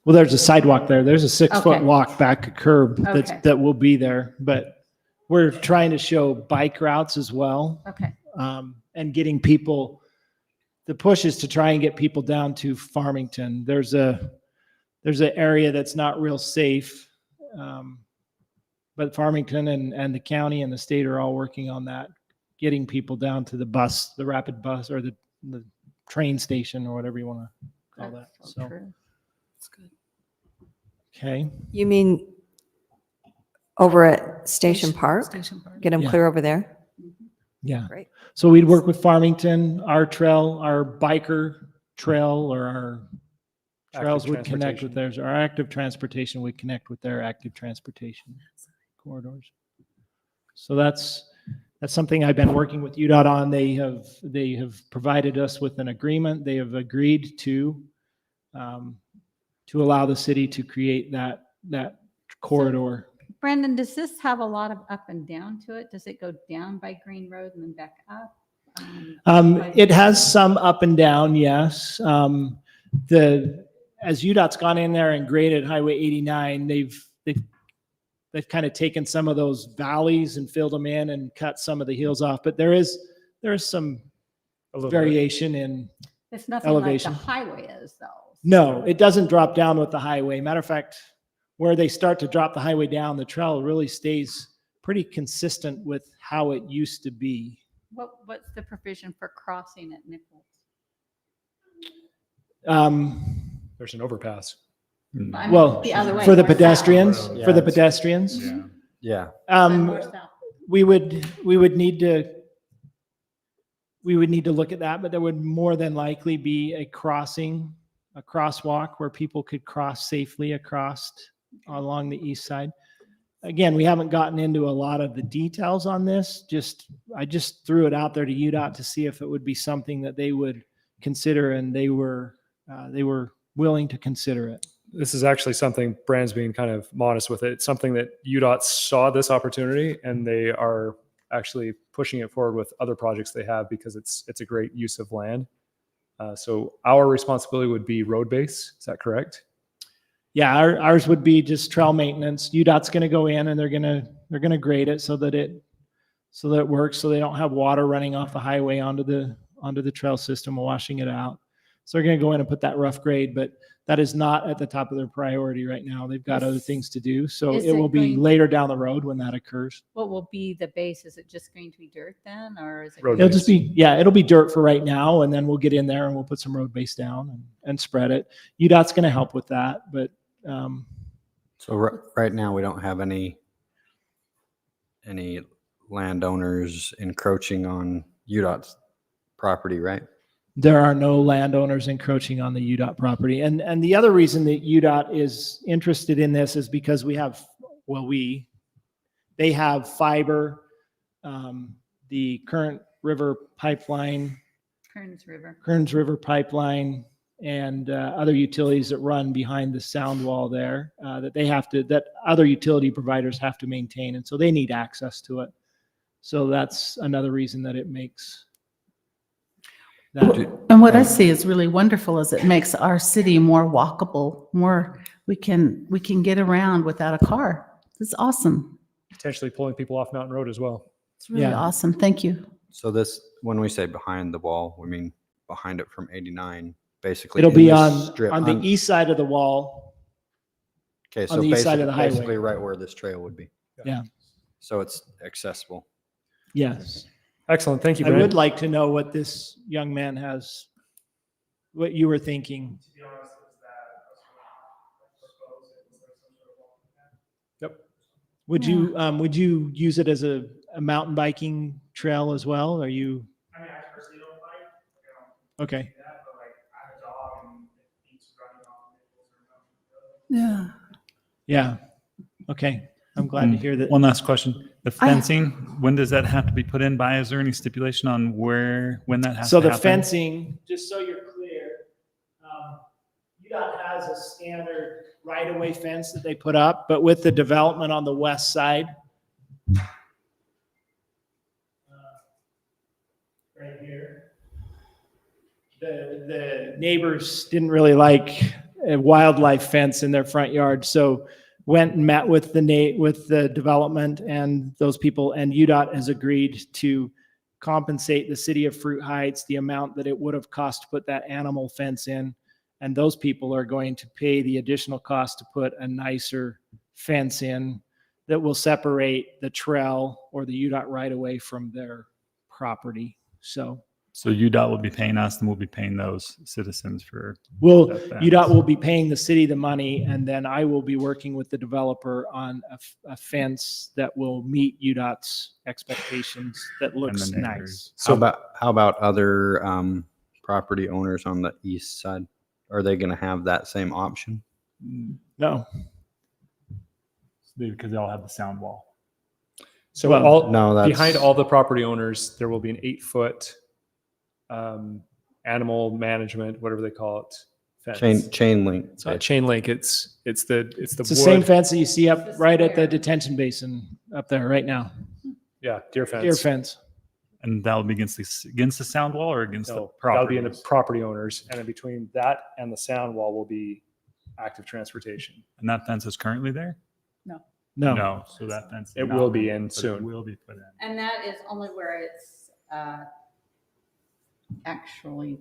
Speaker 4: Well, there's a sidewalk there. There's a 6-foot
Speaker 12: Okay.
Speaker 4: walk back a curb
Speaker 12: Okay.
Speaker 4: that will be there. But we're trying to show bike routes as well.
Speaker 12: Okay.
Speaker 4: And getting people, the push is to try and get people down to Farmington. There's an area that's not real safe. But Farmington and the county and the state are all working on that, getting people down to the bus, the rapid bus or the train station or whatever you want to call that.
Speaker 12: That's
Speaker 4: So,
Speaker 12: true.
Speaker 5: That's good.
Speaker 4: okay.
Speaker 15: You mean over at Station Park?
Speaker 5: Station Park.
Speaker 15: Get them
Speaker 4: Yeah.
Speaker 15: clear over there?
Speaker 4: Yeah.
Speaker 15: Great.
Speaker 4: So we'd work with Farmington, our trail, our biker trail or our trails
Speaker 1: Active
Speaker 4: would connect with
Speaker 1: transportation.
Speaker 4: theirs. Our active transportation would connect with their active transportation corridors. So that's something I've been working with UDOT on. They have provided us with an agreement. They have agreed to allow the city to create that corridor.
Speaker 12: Brandon, does this have a lot of up and down to it? Does it go down by Green Road and then back up?
Speaker 4: It has some up and down, yes. As UDOT's gone in there and graded Highway 89, they've kind of taken some of those valleys and filled them in and cut some of the hills off. But there is some
Speaker 1: A little bit.
Speaker 4: variation in.
Speaker 12: It's nothing
Speaker 4: Elevation.
Speaker 12: like the highway is though.
Speaker 4: No, it doesn't drop down with the highway. Matter of fact, where they start to drop the highway down, the trail really stays pretty consistent with how it used to be.
Speaker 12: What's the provision for crossing at Nichols?
Speaker 1: There's an overpass.
Speaker 12: I'm
Speaker 4: Well,
Speaker 12: the other way,
Speaker 4: for the
Speaker 12: north-south.
Speaker 4: pedestrians,
Speaker 14: Yeah,
Speaker 4: for the
Speaker 14: it's-
Speaker 4: pedestrians,
Speaker 14: Yeah.
Speaker 12: North-south.
Speaker 4: we would need to look at that, but there would more than likely be a crosswalk where people could cross safely across along the east side. Again, we haven't gotten into a lot of the details on this. I just threw it out there to UDOT to see if it would be something that they would consider, and they were willing to consider it.
Speaker 1: This is actually something Brand's being kind of modest with it. It's something that UDOT saw this opportunity and they are actually pushing it forward with other projects they have because it's a great use of land. So our responsibility would be road base. Is that correct?
Speaker 4: Yeah, ours would be just trail maintenance. UDOT's going to go in and they're going to grade it so that it works, so they don't have water running off the highway onto the trail system, washing it out. So they're going to go in and put that rough grade, but that is not at the top of their priority right now. They've got other things to do. So
Speaker 12: Is
Speaker 4: it
Speaker 12: it
Speaker 4: will be
Speaker 12: going-
Speaker 4: later down the road when that occurs.
Speaker 12: What will be the base? Is it just going to be dirt then, or is it?
Speaker 1: Road
Speaker 12: going
Speaker 4: It'll
Speaker 12: to
Speaker 4: just be, yeah, it'll be dirt for right now, and then we'll get in there and we'll put some road base down and spread it. UDOT's going to help with that, but
Speaker 14: So right now, we don't have any landowners encroaching on UDOT's property, right?
Speaker 4: there are no landowners encroaching on the UDOT property. And the other reason that UDOT is interested in this is because we have, they have fiber, the Current River pipeline,
Speaker 12: Kearns River.
Speaker 4: Kearns River pipeline, and other utilities that run behind the sound wall there that other utility providers have to maintain. And so they need access to it. So that's another reason that it makes that.
Speaker 5: And what I see is really wonderful is it makes our city more walkable, we can get around without a car. It's awesome.
Speaker 1: Potentially pulling people off Mountain Road as well.
Speaker 5: It's really
Speaker 4: Yeah.
Speaker 5: awesome. Thank you.
Speaker 14: So this, when we say behind the wall, we mean behind it from 89, basically.
Speaker 4: It'll
Speaker 14: in
Speaker 4: be
Speaker 14: this
Speaker 4: on
Speaker 14: strip
Speaker 4: the east side of the wall.
Speaker 14: Okay,
Speaker 4: on
Speaker 14: so
Speaker 4: the east side of the highway.
Speaker 14: basically right where this trail would be.
Speaker 4: Yeah.
Speaker 14: So it's accessible.
Speaker 4: Yes.
Speaker 1: Excellent. Thank you,
Speaker 4: I
Speaker 1: Brandon.
Speaker 4: would like to know what this young man what you were thinking.
Speaker 13: To be honest, it was that I was gonna propose it was like some sort of walking path.
Speaker 1: Yep.
Speaker 4: Would you use it as a mountain biking trail as well? Are you,
Speaker 13: I mean, I personally don't like, you know,
Speaker 4: okay.
Speaker 13: that, but like I have a dog and it keeps running off nipples or something.
Speaker 5: Yeah.
Speaker 4: Yeah. Okay. I'm glad to hear that.
Speaker 6: One last question. The
Speaker 5: I-
Speaker 6: fencing, when does that have to be put in by? Is there any stipulation on when that has to
Speaker 4: So
Speaker 6: happen?
Speaker 4: the fencing, just so you're clear, UDOT has a standard right-of-way fence that they put up, but with the development on the west side, right here, the neighbors didn't really like a wildlife fence in their front yard, so went and met with the development and those people, and UDOT has agreed to compensate the city of Fruit Heights the amount that it would have cost to put that animal fence in. And those people are going to pay the additional cost to put a nicer fence in that will separate the trail or the UDOT right away from their property. So
Speaker 6: UDOT will be paying us and we'll be paying those citizens for. that fence.
Speaker 4: UDOT will be paying the city the money, and then I will be working with the developer on a fence that will meet UDOT's expectations that looks
Speaker 6: neighbors.
Speaker 4: nice.
Speaker 14: So how about other property owners on the east side? Are they going to have that same option?
Speaker 4: No.
Speaker 6: Because they all have the sound wall.
Speaker 1: So
Speaker 4: Well,
Speaker 14: no, that's-
Speaker 1: behind all the property owners, there will be an 8-foot animal management, whatever they call it, fence.
Speaker 14: Chain link.
Speaker 1: It's not chain link. It's the
Speaker 4: It's the same fence that you see up right at the detention basin up there right now.
Speaker 1: Yeah, deer fence.
Speaker 4: Deer fence.
Speaker 6: And that will be against the sound wall or against the
Speaker 1: No, that'll be
Speaker 6: property?
Speaker 1: in the property owners, and in between that and the sound wall will be active transportation.
Speaker 6: And that fence is currently there?
Speaker 4: No.
Speaker 6: No, so that fence. is
Speaker 1: It
Speaker 6: not
Speaker 1: will be
Speaker 6: there,
Speaker 1: in
Speaker 6: but it
Speaker 1: soon.
Speaker 6: Will be put in.
Speaker 12: And that is only where it's actually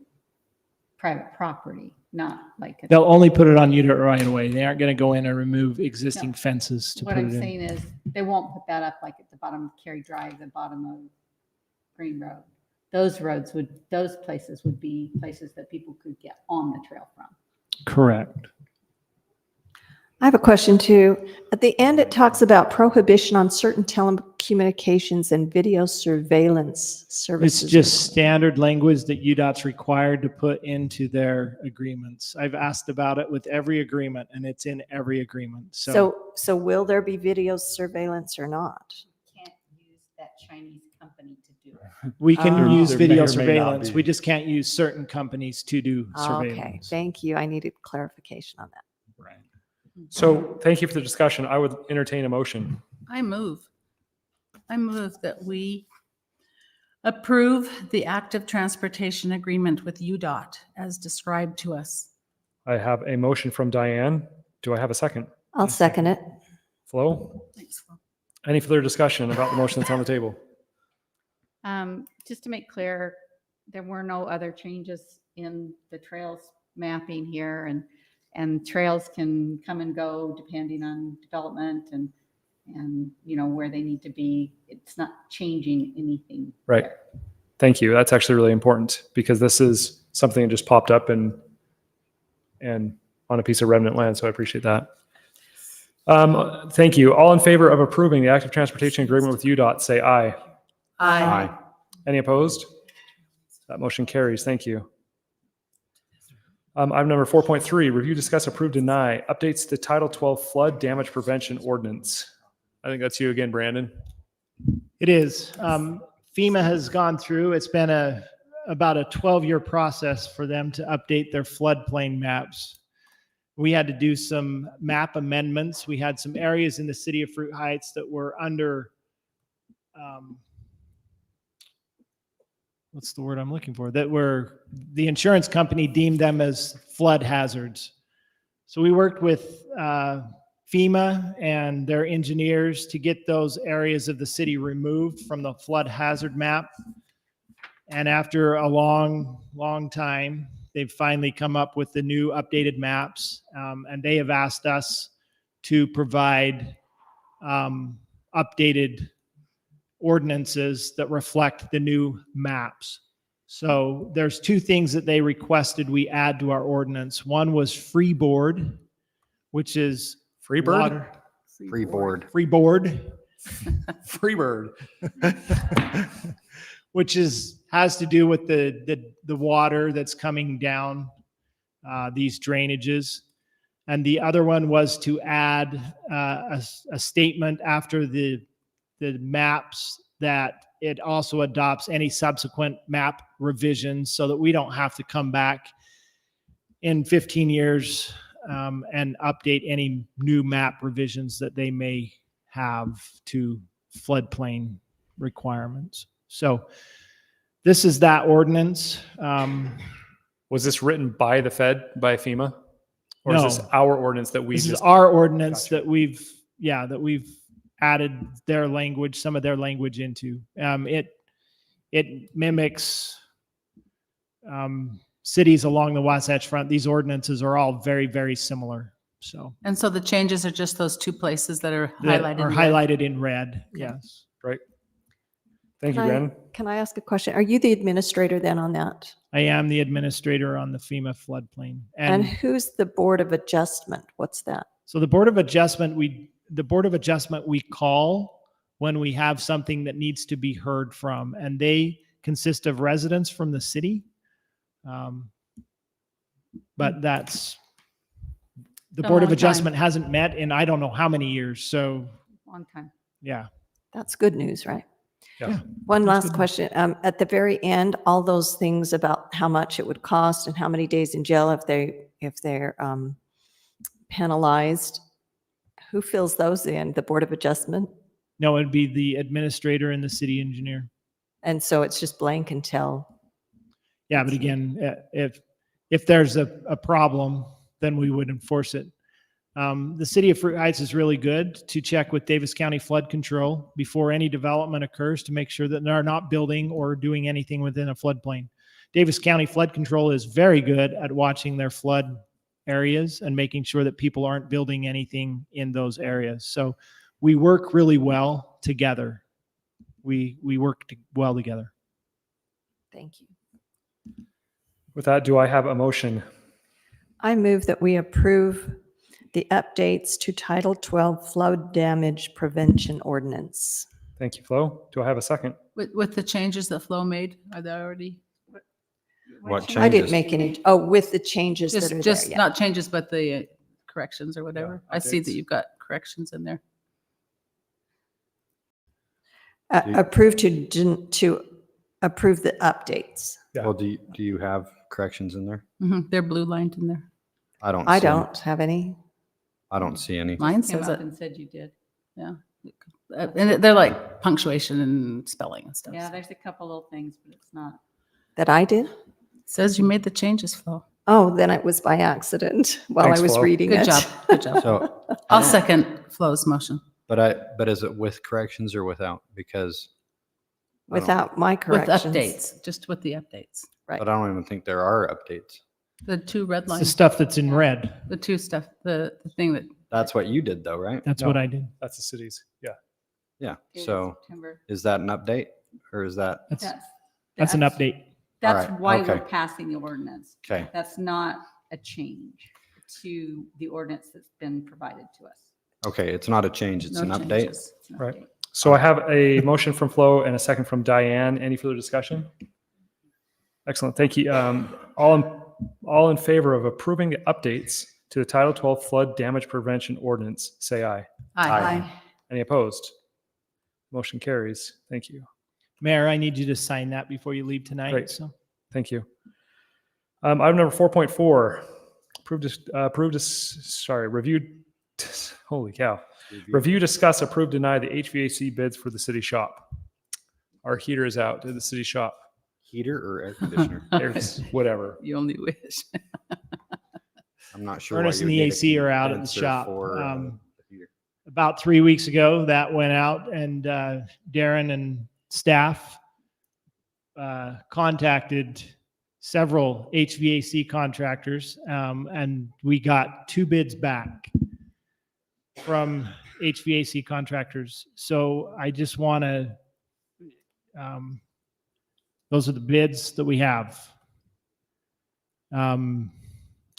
Speaker 12: private property, not like.
Speaker 4: They'll only put it on UDOT right away. They aren't going to go in and remove existing fences to
Speaker 12: What
Speaker 4: put
Speaker 12: I'm
Speaker 4: it in.
Speaker 12: saying is, they won't put that up like at the bottom of Cary Drive, the bottom of Green Road. Those places would be places that people could get on the trail from.
Speaker 4: Correct.
Speaker 15: I have a question too. At the end, it talks about prohibition on certain telecommunications and video surveillance
Speaker 4: It's
Speaker 15: services.
Speaker 4: just standard language that UDOT's required to put into their agreements. I've asked about it with every agreement, and it's in every agreement.
Speaker 15: So will there be video surveillance or not?
Speaker 12: Can't use that Chinese company to do it.
Speaker 4: we can
Speaker 15: Oh.
Speaker 4: use
Speaker 6: There may
Speaker 4: video
Speaker 6: or may not
Speaker 4: surveillance.
Speaker 6: be.
Speaker 4: We just can't use certain companies to do
Speaker 15: Okay,
Speaker 4: surveillance.
Speaker 15: thank you. I needed clarification on that.
Speaker 6: Right.
Speaker 1: So thank you for the discussion. I would entertain a motion.
Speaker 5: I move that we approve the active transportation agreement with UDOT as described to us.
Speaker 1: I have a motion from Diane. Do I have a second?
Speaker 15: I'll second it.
Speaker 1: Flo?
Speaker 5: Thanks, Phil.
Speaker 1: Any further discussion about the motion that's on the table?
Speaker 12: Just to make clear, there were no other changes in the trails mapping here, and trails can come and go depending on development and, you know, where they need to be. It's not changing anything.
Speaker 1: Right. Thank you. That's actually really important because this is something that just popped up and on a piece of remnant land. So I appreciate that. Thank you. All in favor of approving the active transportation agreement with UDOT, say aye.
Speaker 5: Aye.
Speaker 1: Any opposed? That motion carries. Thank you. Item number 4.3, review, discuss, approve, deny updates to Title 12 flood damage prevention ordinance. I think that's you again, Brandon.
Speaker 4: It is. FEMA has gone through, it's been about a 12-year process for them to update their floodplain maps. We had to do some map amendments. We had some areas in the city of Fruit Heights that were under, what's the word I'm looking for? That were, the insurance company deemed them as flood hazards. So we worked with FEMA and their engineers to get those areas of the city removed from the flood hazard map. And after a long, long time, they've finally come up with the new updated maps. And they have asked us to provide updated ordinances that reflect the new maps. So there's two things that they requested we add to our ordinance. One was freeboard, which is
Speaker 1: Freebird?
Speaker 4: water.
Speaker 14: Freeboard.
Speaker 4: Freeboard,
Speaker 1: Freebird.
Speaker 4: which has to do with the water that's coming down these drainages. And the other one was to add a statement after the maps that it also adopts any subsequent map revisions so that we don't have to come back in 15 years and update any new map revisions that they may have to floodplain requirements. So this is that ordinance.
Speaker 1: Was this written by the Fed, by FEMA? Or
Speaker 4: No.
Speaker 1: is this our ordinance that we
Speaker 4: This is
Speaker 1: just?
Speaker 4: our ordinance
Speaker 1: Gotcha.
Speaker 4: that we've added their language, some of their language into. It mimics cities along the Wasatch Front. These ordinances are all very, very similar. So
Speaker 5: And so the changes are just those two places that are
Speaker 4: that
Speaker 5: highlighted.
Speaker 4: are
Speaker 5: in red.
Speaker 4: highlighted in red.
Speaker 5: Okay.
Speaker 4: Yes.
Speaker 1: Right. Thank you,
Speaker 15: Can I-
Speaker 1: Brandon.
Speaker 15: Can I ask a question? Are you the administrator then on that?
Speaker 4: I am the administrator on the FEMA floodplain.
Speaker 15: And who's the Board of Adjustment? What's that?
Speaker 4: So the Board of Adjustment, we call when we have something that needs to be heard from, and they consist of residents from the city. But that's, the
Speaker 5: A
Speaker 4: Board of
Speaker 5: long time.
Speaker 4: Adjustment hasn't met in I don't know how many years. So,
Speaker 12: Long time.
Speaker 4: yeah.
Speaker 15: That's good news, right?
Speaker 1: Yeah.
Speaker 15: One
Speaker 4: That's
Speaker 15: last
Speaker 4: good.
Speaker 15: question. At the very end, all those things about how much it would cost and how many days in jail if they're penalized, who fills those in? The Board of Adjustment?
Speaker 4: No, it'd be the administrator and the city engineer.
Speaker 15: And so it's just blank until,
Speaker 4: Yeah, but again, if there's a problem, then we would enforce it. The city of Fruit Heights is really good to check with Davis County Flood Control before any development occurs to make sure that they're not building or doing anything within a floodplain. Davis County Flood Control is very good at watching their flood areas and making sure that people aren't building anything in those areas. So we work really well together. We work well together.
Speaker 15: thank you.
Speaker 1: With that, do I have a motion?
Speaker 15: I move that we approve the updates to Title 12 Flood Damage Prevention Ordinance.
Speaker 1: Thank you, Flo. Do I have a second?
Speaker 5: With the changes that Flo made, are they already?
Speaker 14: What
Speaker 15: I didn't
Speaker 14: changes?
Speaker 15: make any, with the changes that are there,
Speaker 5: Just
Speaker 15: yeah.
Speaker 5: not changes, but the corrections or whatever.
Speaker 1: Yeah,
Speaker 5: I see that
Speaker 1: updates.
Speaker 5: you've got corrections in there.
Speaker 15: Approve to approve the updates.
Speaker 1: Yeah.
Speaker 14: Well, do you have corrections in there?
Speaker 5: They're blue lined in there.
Speaker 14: I don't.
Speaker 15: I
Speaker 14: see any.
Speaker 15: don't have any.
Speaker 14: I don't see any.
Speaker 5: Mine
Speaker 12: Came
Speaker 5: says
Speaker 12: up
Speaker 5: it.
Speaker 12: and said you did.
Speaker 5: Yeah. And they're like punctuation and spelling and stuff.
Speaker 12: Yeah, there's a couple little things, but it's not.
Speaker 15: That I did?
Speaker 5: Says you made the changes, Flo.
Speaker 15: Oh, then it was by accident while
Speaker 1: Thanks,
Speaker 15: I was
Speaker 1: Flo.
Speaker 15: reading
Speaker 5: Good
Speaker 15: it.
Speaker 5: job. Good job.
Speaker 14: So,
Speaker 5: I'll second Flo's motion.
Speaker 14: but is it with corrections or without? Because I don't-
Speaker 15: Without my
Speaker 5: With
Speaker 15: corrections.
Speaker 5: updates, just with the updates. Right.
Speaker 14: But I don't even think there are updates.
Speaker 5: The two red
Speaker 4: It's the
Speaker 5: lines,
Speaker 4: stuff that's in red.
Speaker 5: the two stuff, the thing that,
Speaker 14: That's what you did though, right?
Speaker 4: That's
Speaker 1: No.
Speaker 4: what I did.
Speaker 1: That's the cities. Yeah.
Speaker 14: Yeah.
Speaker 12: Dated
Speaker 14: So
Speaker 12: September.
Speaker 14: is that an update or is that?
Speaker 4: That's an update.
Speaker 12: That's
Speaker 14: Alright,
Speaker 12: why
Speaker 14: okay.
Speaker 12: we're passing the ordinance.
Speaker 14: Okay.
Speaker 12: That's not a change to the ordinance that's been provided to us.
Speaker 14: Okay. It's not a change. It's
Speaker 12: No
Speaker 14: an update.
Speaker 12: changes. It's an
Speaker 1: Right.
Speaker 12: update.
Speaker 1: So I have a motion from Flo and a second from Diane. Any further discussion? Excellent. Thank you. All in favor of approving the updates to the Title 12 Flood Damage Prevention Ordinance, say aye.
Speaker 5: aye.
Speaker 1: Any opposed? Motion carries. Thank you.
Speaker 4: Mayor, I need you to sign that before you leave tonight.
Speaker 1: Great.
Speaker 4: So
Speaker 1: Thank you. Item number 4.4, reviewed, holy cow. Review, discuss, approve, deny the HVAC bids for the city shop. Our heater is out to the city shop.
Speaker 14: Heater or air conditioner?
Speaker 1: There's whatever.
Speaker 5: You only wish.
Speaker 14: I'm not sure. why
Speaker 4: furnace
Speaker 14: you
Speaker 4: and
Speaker 14: would
Speaker 4: the
Speaker 14: need a
Speaker 4: AC are out at the
Speaker 14: condenser
Speaker 4: shop.
Speaker 14: for, the heater.
Speaker 4: About 3 weeks ago, that went out, and Darren and staff contacted several HVAC contractors, and we got 2 bids back from HVAC contractors. So I just want to, those are the bids that we have.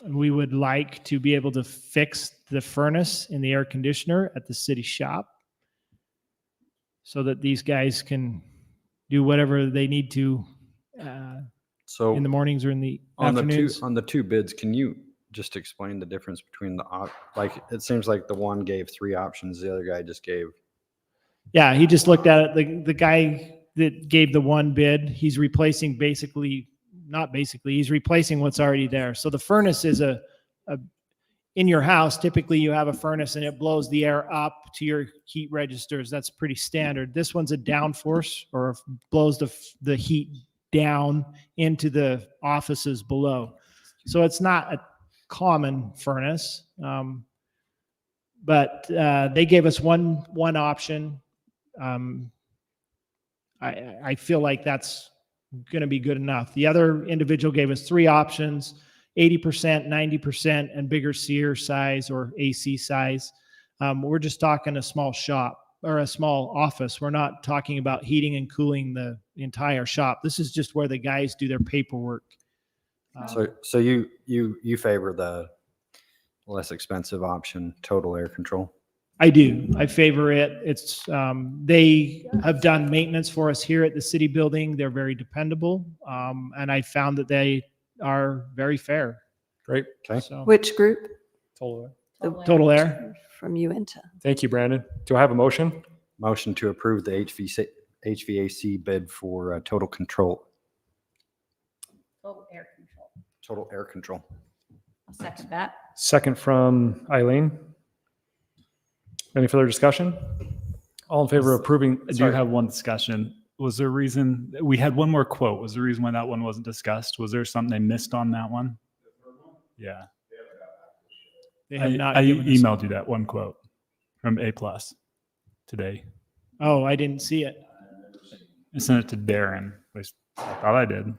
Speaker 4: We would like to be able to fix the furnace in the air conditioner at the city shop so that these guys can do whatever they need to
Speaker 14: So
Speaker 4: in the mornings or in the
Speaker 14: on
Speaker 4: afternoons.
Speaker 14: the two bids, can you just explain the difference between like, it seems like the one gave 3 options, the other guy just gave.
Speaker 4: Yeah, he just looked at it. The guy that gave the one bid, he's replacing he's replacing what's already there. So the furnace is in your house, typically you have a furnace and it blows the air up to your heat registers. That's pretty standard. This one's a downforce, or blows the heat down into the offices below. So it's not a common furnace. But they gave us one option. I feel like that's going to be good enough. The other individual gave us 3 options: 80%, 90%, and bigger SEER size or AC size. We're just talking a small shop or a small office. We're not talking about heating and cooling the entire shop. This is just where the guys do their paperwork.
Speaker 14: So you favor the less expensive option, Total Air Control?
Speaker 4: I do. I favor it. It's they have done maintenance for us here at the city building. They're very dependable, and I found that they are very fair.
Speaker 1: Great.
Speaker 14: Okay.
Speaker 4: So
Speaker 15: Which group?
Speaker 1: Totally.
Speaker 15: The
Speaker 4: Total Air.
Speaker 15: From Uinta.
Speaker 1: Thank you, Brandon. Do I have a motion?
Speaker 14: Motion to approve the HVAC bid for Total Control,
Speaker 12: Total air control.
Speaker 14: Total Air Control.
Speaker 12: I'll second that.
Speaker 1: Second from Eileen. Any further discussion? All in favor of approving?
Speaker 6: I do have one discussion. Was there a reason, we had one more quote. Was there a reason why that one wasn't discussed? Was there something they missed on that one? Yeah.
Speaker 4: They have not
Speaker 6: I
Speaker 4: given us-
Speaker 6: emailed you that one quote from A+ today.
Speaker 4: Oh, I didn't see it.
Speaker 6: I sent it to Darren. At least I thought I did.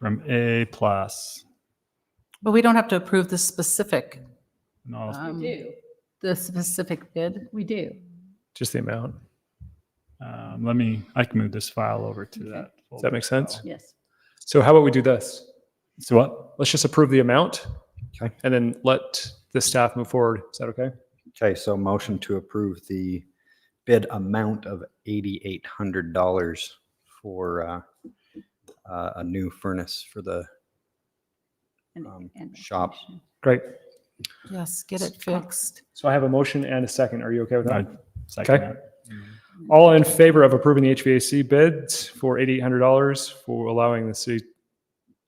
Speaker 6: From A+.
Speaker 5: But we don't have to approve the specific,
Speaker 6: No,
Speaker 12: We do.
Speaker 5: the specific bid.
Speaker 12: We do.
Speaker 1: Just the amount.
Speaker 6: I can move this file over to that.
Speaker 1: Does that make sense?
Speaker 12: Yes.
Speaker 1: So how about we do this?
Speaker 6: So what?
Speaker 1: Let's just approve the amount.
Speaker 14: Okay.
Speaker 1: And then let the staff move forward. Is that okay?
Speaker 14: Okay, so motion to approve the bid amount of $8,800 for a new furnace for the
Speaker 12: And
Speaker 14: shop.
Speaker 1: Great.
Speaker 5: Yes, get it fixed.
Speaker 1: So I have a motion and a second. Are you okay with that?
Speaker 6: Second
Speaker 1: Okay.
Speaker 6: that.
Speaker 1: All in favor of approving the HVAC bids for $8,800 for allowing the city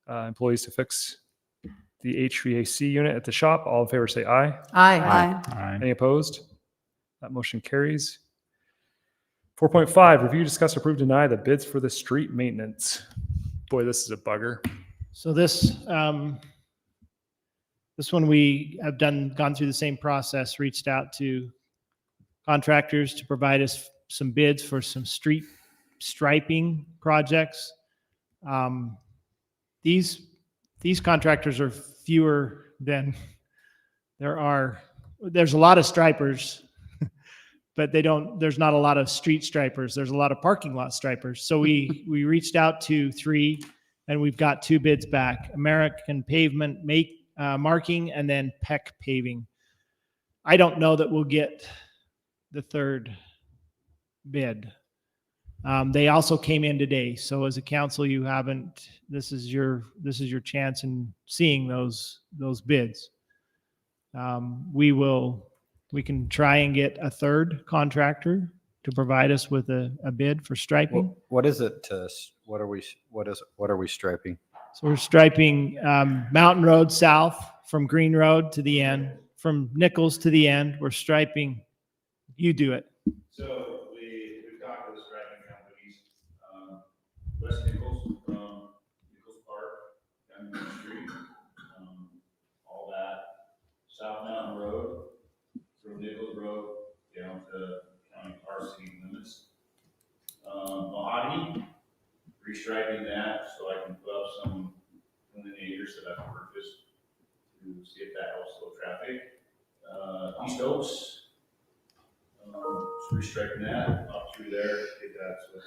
Speaker 1: employees to fix the HVAC unit at the shop? All in favor say aye.
Speaker 5: Aye.
Speaker 6: Aye.
Speaker 1: Any opposed? That motion carries. 4.5, review, discuss, approve, deny the bids for the street maintenance. Boy, this is a bugger.
Speaker 4: So this one we have gone through the same process, reached out to contractors to provide us some bids for some street striping projects. These contractors are fewer than there's a lot of stripers, but there's not a lot of street stripers. There's a lot of parking lot stripers. So we reached out to 3 and we've got 2 bids back: American Pavement Marking and then Peck Paving. I don't know that we'll get the 3rd bid. They also came in today. So as a council, you haven't, this is your chance in seeing those bids. We can try and get a 3rd contractor to provide us with a bid for striping.
Speaker 14: What is it? What are we striping?
Speaker 4: So we're striping Mountain Road south from Green Road to the end, from Nichols to the end. We're striping. You do it.
Speaker 16: So we've talked to the striping companies, West Nichols from Nichols Park down Main Street, all that. South Mountain Road from Nichols Road down to county our city limits. Mahogany, restriping that so I can put up some illuminators that I've purchased to see if that helps slow traffic. East Oaks, restriping that up through there, get that so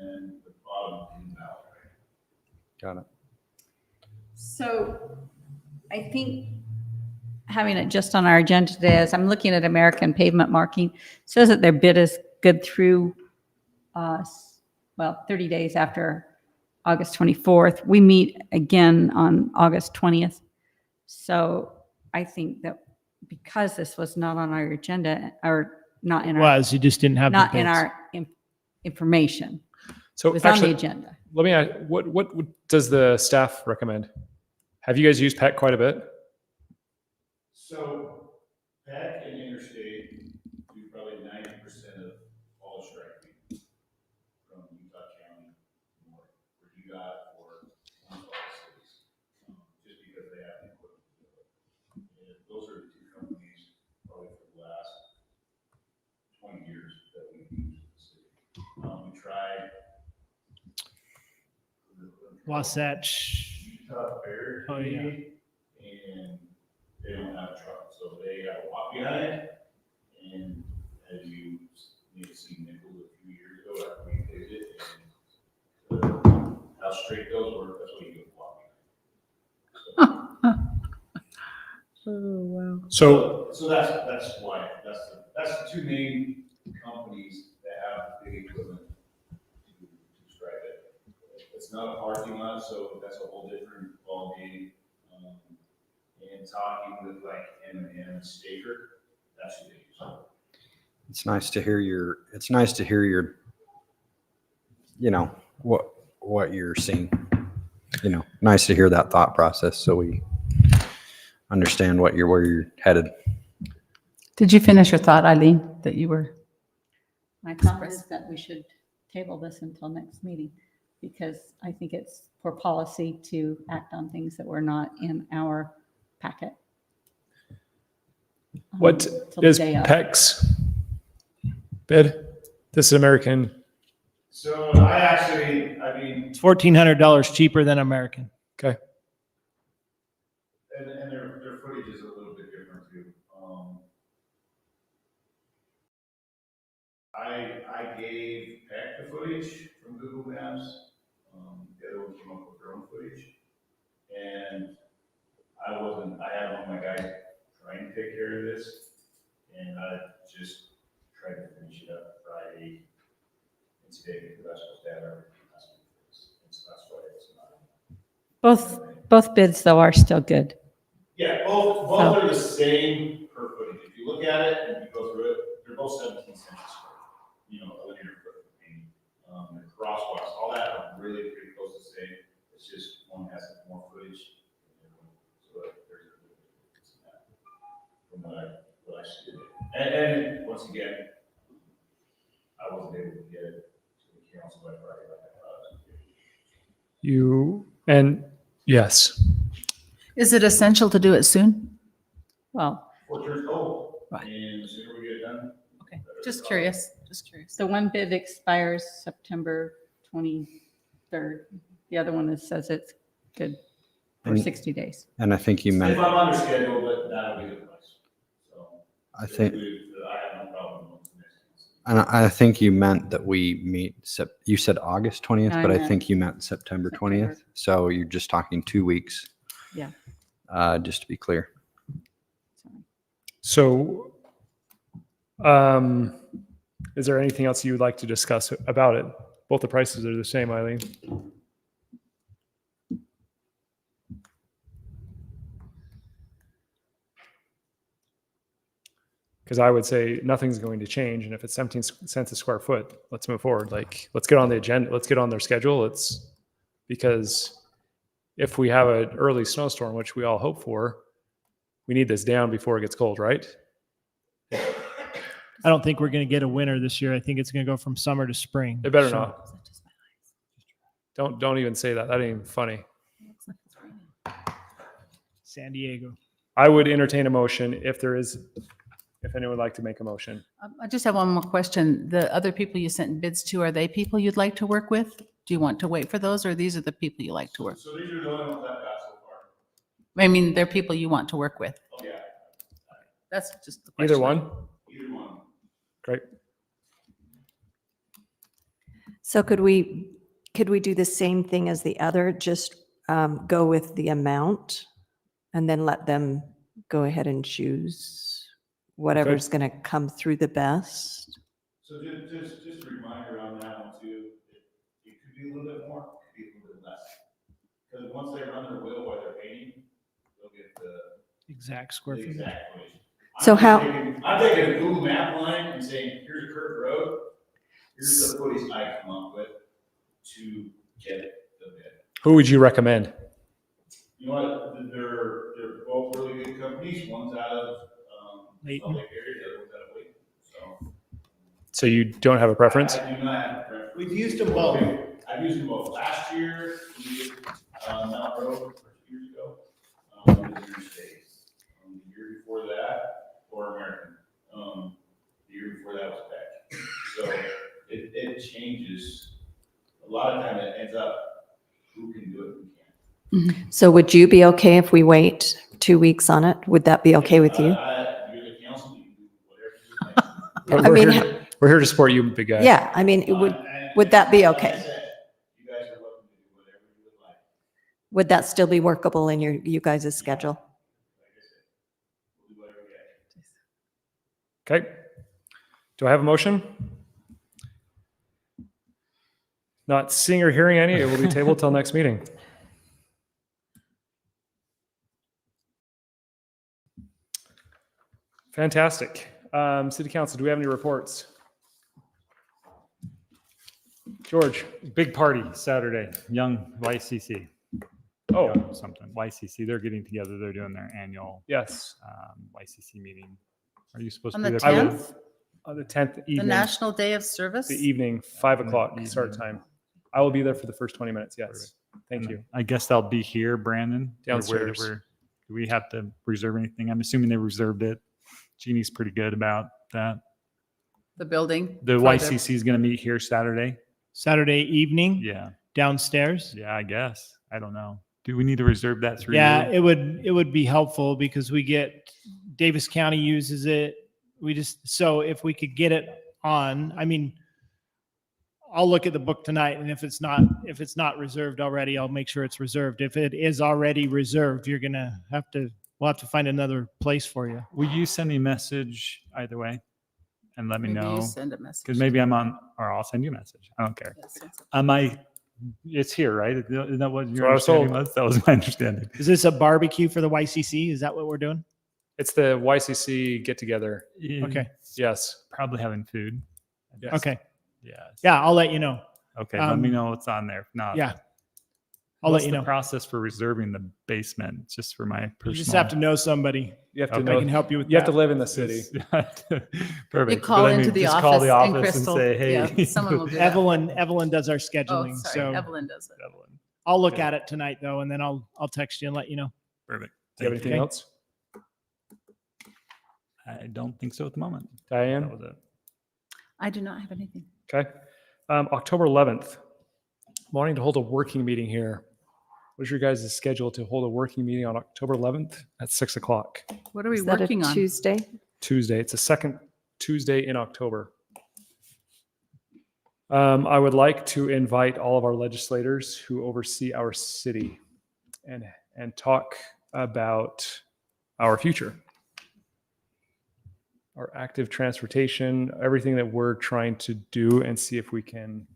Speaker 16: and the bottom in out.
Speaker 14: Got it.
Speaker 12: So I think having it just on our agenda today, as I'm looking at American Pavement Marking, says that their bid is good through 30 days after August 24th. We meet again on August 20th. So I think that because this was not on our agenda, or not in our,
Speaker 4: You just didn't have the
Speaker 12: not in
Speaker 4: bids.
Speaker 12: our information,
Speaker 1: So
Speaker 12: it was on the
Speaker 1: actually,
Speaker 12: agenda.
Speaker 1: let me ask, what does the staff recommend? Have you guys used PEC quite a bit?
Speaker 16: So PEC and Interstate do probably 90% of all the striping from Utah County north, where you got for almost all the cities, just because they have the equipment to do it. And those are the 2 companies probably for the last 20 years that we've used in the city. We tried
Speaker 4: Wasatch.
Speaker 16: Utah Fair
Speaker 4: Oh, yeah.
Speaker 16: and they don't have a truck, so they got a walk behind it. And as you may have seen Nichols a few years ago after we did it, and how straight those work, that's what you get walk behind.
Speaker 12: Oh, wow.
Speaker 16: So that's why, that's the 2 main companies that have the big equipment to stripe it. It's not a parking lot, so that's a whole different ballgame. And talking with like M&M Staker, that's who they use.
Speaker 14: It's nice to hear your, what you're seeing. Nice to hear that thought process so we understand where you're headed.
Speaker 5: Did you finish your thought, Eileen, that you were?
Speaker 12: My thought is that we should table this until next meeting, because I think it's for policy to act on things that were not in our packet.
Speaker 1: What
Speaker 12: Till the
Speaker 1: is
Speaker 12: day of.
Speaker 1: PEC's bid? This is American.
Speaker 16: So
Speaker 4: It's $1,400 cheaper than American.
Speaker 1: Okay.
Speaker 16: and their footage is a little bit different too. I gave PEC the footage from Google Maps. The other one came up with their own footage. And I had one of my guys trying to take care of this, and I just tried to finish it up Friday and today because I was supposed to have everything. And so that's why it's not.
Speaker 12: Both bids though are still good.
Speaker 16: Yeah, both are the same per footage. If you look at it and you go through it, they're both 17 cents a square. A linear foot of paint. The crosswalks, all that are really pretty close to the same. It's just one has more footage. So there's a little difference in that from what I see. And once again, I wasn't able to get it to the council by Friday like I thought I was.
Speaker 1: Yes.
Speaker 5: Is it essential to do it soon?
Speaker 12: Well,
Speaker 16: Fortune's cold.
Speaker 5: Right.
Speaker 16: And the sooner we get it done.
Speaker 5: Okay, just curious. Just curious.
Speaker 12: The one bid expires September 23rd. The other one says it's good for
Speaker 14: And-
Speaker 12: 60 days.
Speaker 14: And I think you
Speaker 16: If
Speaker 14: meant,
Speaker 16: I'm under schedule, but that'll be the price. So.
Speaker 14: I think,
Speaker 16: I have no problem with the next.
Speaker 14: and I think you meant that we meet, you said August 20th,
Speaker 12: I
Speaker 14: but I
Speaker 12: meant
Speaker 14: think you meant September 20th. So you're just talking 2 weeks.
Speaker 12: Yeah.
Speaker 14: Just to be clear.
Speaker 1: So, is there anything else you would like to discuss about it? Both the prices are the same, Eileen. Because I would say nothing's going to change, and if it's 17 cents a square foot, let's move forward. Like, let's get on the agenda. Let's get on their schedule. Because if we have an early snowstorm, which we all hope for, we need this down before it gets cold, right?
Speaker 4: I don't think we're going to get a winter this year. I think it's going to go from summer to spring.
Speaker 1: It better
Speaker 4: So-
Speaker 1: not. Don't even say that. That ain't even funny.
Speaker 4: San Diego.
Speaker 1: I would entertain a motion if anyone would like to make a motion.
Speaker 5: I just have one more question. The other people you sent bids to, are they people you'd like to work with? Do you want to wait for those, or these are the people you like to work?
Speaker 16: So these are the only ones I've got so far.
Speaker 5: I mean, they're people you want to work with.
Speaker 16: Oh, yeah.
Speaker 5: That's just the question.
Speaker 1: Either one?
Speaker 16: Either one.
Speaker 1: Great.
Speaker 15: So could we do the same thing as the other, just go with the amount and then let them go ahead and choose whatever's going to come through the best?
Speaker 16: So just a reminder on that one too, it could be a little bit more, it could be a little bit less. Because once they run their wheel while they're painting, they'll get the
Speaker 4: Exact square
Speaker 16: the
Speaker 4: feet.
Speaker 16: exact footage.
Speaker 15: So how-
Speaker 16: I'm taking a Google map line and saying, here's a Kirk Road, here's the footage I come up with to get the bid.
Speaker 1: Who would you recommend?
Speaker 16: You know what, they're both really good companies, one's out of,
Speaker 4: Layton.
Speaker 16: Salt Lake area, the other one's out of Layton, so.
Speaker 1: So you don't have a preference?
Speaker 16: I do not have a preference.
Speaker 4: We've used them both.
Speaker 16: I've used them both last year, we did, Mount Road, or 2 years ago, the Interstate. The year before that, or American, the year before that was Beck. So it changes, a lot of time it ends up who can do it, who can't.
Speaker 15: So would you be okay if we wait 2 weeks on it? Would that be okay with you?
Speaker 16: You're the council, you can do whatever you like.
Speaker 15: I
Speaker 1: We're
Speaker 15: mean,
Speaker 1: here- we're here to support you, big guy.
Speaker 15: Yeah, I mean, would that be
Speaker 16: Like I
Speaker 15: okay?
Speaker 16: said, you guys are welcome to do whatever you would like.
Speaker 15: Would that still be workable in you guys' schedule?
Speaker 16: Like I said, we'll do whatever we got.
Speaker 1: Okay. Do I have a motion? Not seeing or hearing any, it will be tabled till next meeting. Fantastic. City Council, do we have any reports? George?
Speaker 6: Big party Saturday, Young YCC.
Speaker 1: Oh,
Speaker 6: Young something, YCC, they're getting together, they're doing their annual
Speaker 1: yes.
Speaker 6: YCC meeting. Are you supposed
Speaker 5: On
Speaker 6: to be
Speaker 5: the
Speaker 6: there?
Speaker 1: I will-
Speaker 5: 10th,
Speaker 1: On the 10th
Speaker 5: the
Speaker 1: evening.
Speaker 5: National Day of Service?
Speaker 1: The evening, 5
Speaker 6: In the
Speaker 1: o'clock start
Speaker 6: evening.
Speaker 1: time. I will be there for the first 20 minutes, yes. Thank you.
Speaker 6: I guess they'll be here, Brandon. or
Speaker 1: Downstairs.
Speaker 6: Do we have to reserve anything? I'm assuming they reserved it. Jeannie's pretty good about that.
Speaker 5: The building?
Speaker 6: The
Speaker 5: for
Speaker 6: YCC is going to meet here Saturday.
Speaker 4: Saturday evening
Speaker 6: Yeah.
Speaker 4: downstairs.
Speaker 6: Yeah, I guess. I don't know. Do we need to reserve that through?
Speaker 4: Yeah,
Speaker 6: you?
Speaker 4: it would be helpful because we get, Davis County uses it. So if we could get it on, I mean, I'll look at the book tonight, and if it's not reserved already, I'll make sure it's reserved. If it is already reserved, we'll have to find another place for you.
Speaker 6: Will you send me a message either way and let me
Speaker 5: Maybe you
Speaker 6: know?
Speaker 5: send a message.
Speaker 6: Because maybe I'm on, or I'll send you a message. I don't care.
Speaker 5: Yes, yes.
Speaker 6: It's here, right? Isn't that what your
Speaker 1: what I was
Speaker 6: understanding
Speaker 1: told.
Speaker 6: was? That was my understanding.
Speaker 4: Is this a barbecue for the YCC? Is that what we're doing?
Speaker 1: It's the YCC get together.
Speaker 4: Okay.
Speaker 1: Yes.
Speaker 6: Probably having food.
Speaker 1: Yes.
Speaker 4: Okay.
Speaker 6: Yeah.
Speaker 4: Yeah, I'll let you know.
Speaker 6: Okay. Let me
Speaker 4: Um,
Speaker 6: know what's on there. If not,
Speaker 4: Yeah. I'll
Speaker 6: what's
Speaker 4: let you
Speaker 6: the
Speaker 4: know.
Speaker 6: process for reserving the basement? Just for my personal.
Speaker 4: You just have to know somebody.
Speaker 1: You have to
Speaker 6: Okay.
Speaker 1: know.
Speaker 4: I can help you with
Speaker 1: You have to
Speaker 4: that.
Speaker 1: live in the city.
Speaker 6: Perfect.
Speaker 5: You call
Speaker 6: But I
Speaker 5: into
Speaker 6: mean,
Speaker 5: the
Speaker 6: just
Speaker 5: office
Speaker 6: call the
Speaker 5: in
Speaker 6: office and
Speaker 5: Crystal.
Speaker 6: say, hey.
Speaker 5: Yeah, someone will do that.
Speaker 4: Evelyn does our
Speaker 5: Oh,
Speaker 4: scheduling.
Speaker 5: sorry,
Speaker 4: So
Speaker 5: Evelyn does it.
Speaker 6: Evelyn.
Speaker 4: I'll look
Speaker 6: Yeah.
Speaker 4: at it tonight though, and then I'll text you and let you know.
Speaker 6: Perfect.
Speaker 1: Do you have
Speaker 6: Thank
Speaker 1: anything else?
Speaker 6: I don't think so at the moment.
Speaker 1: Diane?
Speaker 6: That was it.
Speaker 5: I do not have anything.
Speaker 1: Okay. October 11th, wanting to hold a working meeting here. What's your guys' schedule to hold a working meeting on October 11th at 6 o'clock?
Speaker 5: What are we
Speaker 15: Is that a
Speaker 5: working on?
Speaker 15: Tuesday?
Speaker 1: Tuesday. It's the second Tuesday in October. I would like to invite all of our legislators who oversee our city and talk about our future, our active transportation, everything that we're trying to do, and see if we can,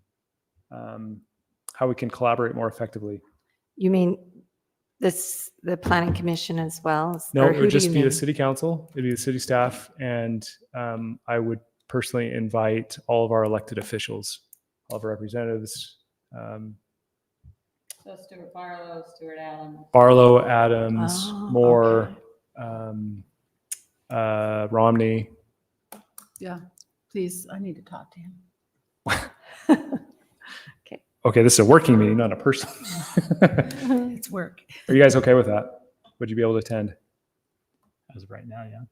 Speaker 1: how we can collaborate more effectively.
Speaker 15: You mean the planning commission as well?
Speaker 1: No,
Speaker 15: Or
Speaker 1: it
Speaker 15: who
Speaker 1: would
Speaker 15: do
Speaker 1: just
Speaker 15: you
Speaker 1: be the
Speaker 15: mean?
Speaker 1: city council, it'd be the city staff, and I would personally invite all of our elected officials, all of our representatives,
Speaker 12: So Stuart Barlow, Stuart Allen.
Speaker 1: Barlow, Adams,
Speaker 15: Oh,
Speaker 1: Moore,
Speaker 15: okay.
Speaker 1: Romney.
Speaker 5: Yeah, please, I need to talk to him.
Speaker 1: Okay, this is a working meeting, not a person.
Speaker 5: It's work.
Speaker 1: Are you guys okay with that? Would you be able to attend?
Speaker 6: As of right now, yeah.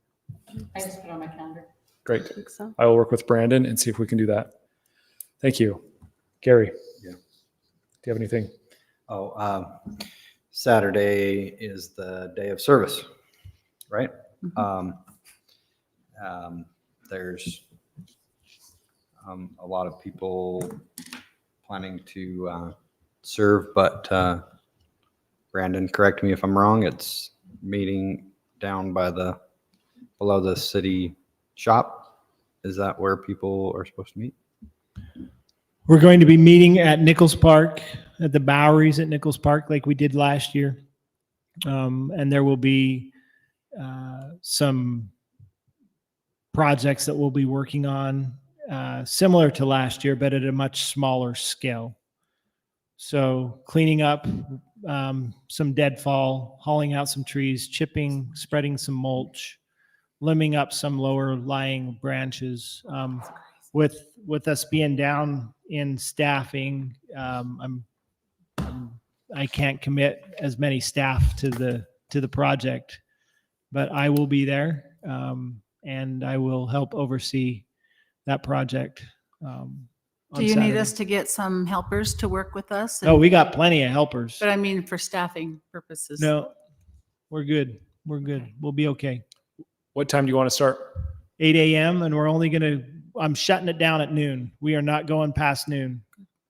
Speaker 12: I just put it on my calendar.
Speaker 1: Great.
Speaker 15: I think so.
Speaker 1: I will work with Brandon and see if we can do that. Thank you. Gary?
Speaker 14: Yeah.
Speaker 1: Do you have anything?
Speaker 14: Oh, Saturday is the day of service, right? There's a lot of people planning to serve, but Brandon, correct me if I'm wrong, it's meeting down by below the city shop. Is that where people are supposed to meet?
Speaker 4: We're going to be meeting at Nichols Park, at the Boweries at Nichols Park, like we did last year. And there will be some projects that we'll be working on, similar to last year, but at a much smaller scale. So cleaning up some deadfall, hauling out some trees, chipping, spreading some mulch, limbing up some lower lying branches. With us being down in staffing, I can't commit as many staff to the project, but I will be there, and I will help oversee that project.
Speaker 5: Do you need us to get some helpers to work with us?
Speaker 4: Oh, we got plenty of helpers.
Speaker 5: But I mean, for staffing purposes.
Speaker 4: No, we're good. We're good. We'll be okay.
Speaker 1: What time do you want to start?
Speaker 4: 8 a.m. and we're only I'm shutting it down at noon. We are not going past noon.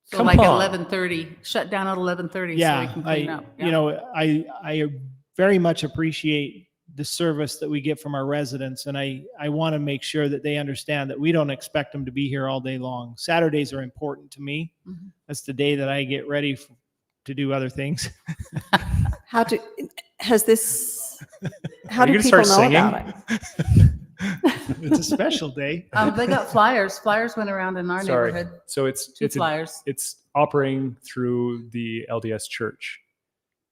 Speaker 5: So
Speaker 1: Come
Speaker 5: like at
Speaker 1: on.
Speaker 5: 11:30, shut down at 11:30 so we
Speaker 4: Yeah,
Speaker 5: can clean up. Yeah.
Speaker 4: you know, I very much appreciate the service that we get from our residents, and I want to make sure that they understand that we don't expect them to be here all day long. Saturdays are important to me.
Speaker 5: Mhm.
Speaker 4: That's the day that I get ready to do other things.
Speaker 15: How do you
Speaker 1: gonna
Speaker 15: people
Speaker 1: start
Speaker 15: know
Speaker 1: singing?
Speaker 15: about it?
Speaker 4: It's a special day.
Speaker 5: They got flyers. Flyers went around in our
Speaker 1: Sorry.
Speaker 5: neighborhood.
Speaker 1: So it's
Speaker 5: Two
Speaker 1: it's
Speaker 5: flyers.
Speaker 1: it's operating through the LDS Church,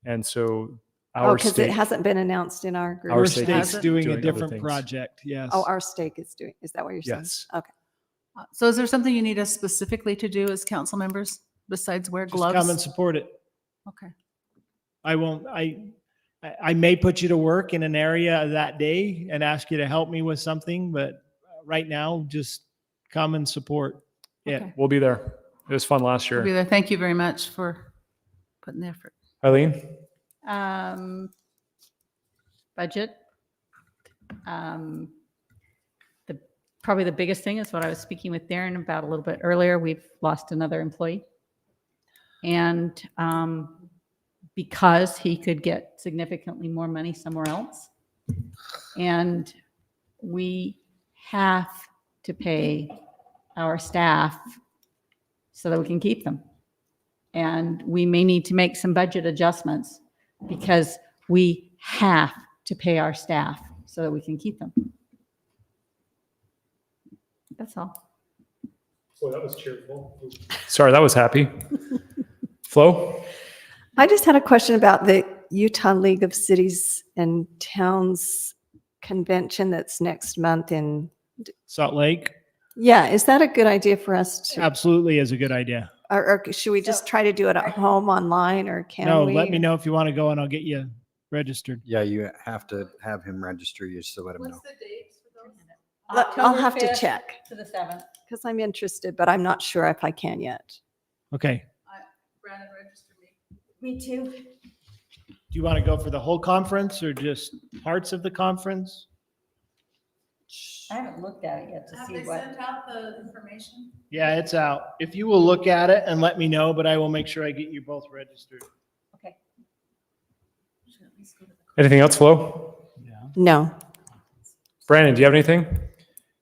Speaker 1: and so
Speaker 15: Oh,
Speaker 1: our
Speaker 15: because it
Speaker 1: stake,
Speaker 15: hasn't been announced in our group.
Speaker 1: Our
Speaker 4: Our
Speaker 1: stake
Speaker 4: state's
Speaker 1: is
Speaker 4: doing
Speaker 1: doing
Speaker 4: a
Speaker 1: other
Speaker 4: different
Speaker 1: things.
Speaker 4: project. Yes.
Speaker 15: Oh, our stake is doing, is that what you're saying?
Speaker 1: Yes.
Speaker 15: Okay.
Speaker 5: So is there something you need us specifically to do as council members besides wear
Speaker 4: Just
Speaker 5: gloves?
Speaker 4: come and support it.
Speaker 5: Okay.
Speaker 4: I won't, I may put you to work in an area that day and ask you to help me with something, but right now, just come and support it.
Speaker 5: Okay.
Speaker 1: we'll be there. It was fun last
Speaker 5: We'll be
Speaker 1: year.
Speaker 5: there. Thank you very much for putting the effort.
Speaker 1: Eileen?
Speaker 12: Budget. Probably the biggest thing is what I was speaking with Darren about a little bit earlier. We've lost another employee. And because he could get significantly more money somewhere else. And we have to pay our staff so that we can keep them. And we may need to make some budget adjustments because we have to pay our staff so that we can keep them. That's all.
Speaker 1: Boy, that was cheerful. Sorry, that was happy. Flo?
Speaker 15: I just had a question about the Utah League of Cities and Towns convention that's next month in,
Speaker 4: Salt Lake
Speaker 15: yeah, is that a good idea for us to,
Speaker 4: absolutely is a good idea.
Speaker 15: or should we just try to do it at home online, or can
Speaker 4: No,
Speaker 15: we?
Speaker 4: let me know if you want to go and I'll get you registered.
Speaker 14: Yeah, you have to have him register you, so let him know.
Speaker 7: the dates for those?
Speaker 15: I'll have to
Speaker 12: October 5th
Speaker 15: check
Speaker 12: To the 7th.
Speaker 15: because I'm interested, but I'm not sure if I can yet.
Speaker 4: Okay.
Speaker 5: Brandon registered me.
Speaker 15: Me too.
Speaker 4: Do you want to go for the whole conference or just parts of the conference?
Speaker 12: I haven't looked at it yet to
Speaker 5: Have
Speaker 12: see
Speaker 5: they
Speaker 12: what.
Speaker 5: sent out the information?
Speaker 4: Yeah, it's out. If you will look at it and let me know, but I will make sure I get you both registered.
Speaker 12: Okay.
Speaker 1: Anything else, Flo?
Speaker 15: No.
Speaker 1: Brandon, do you have anything?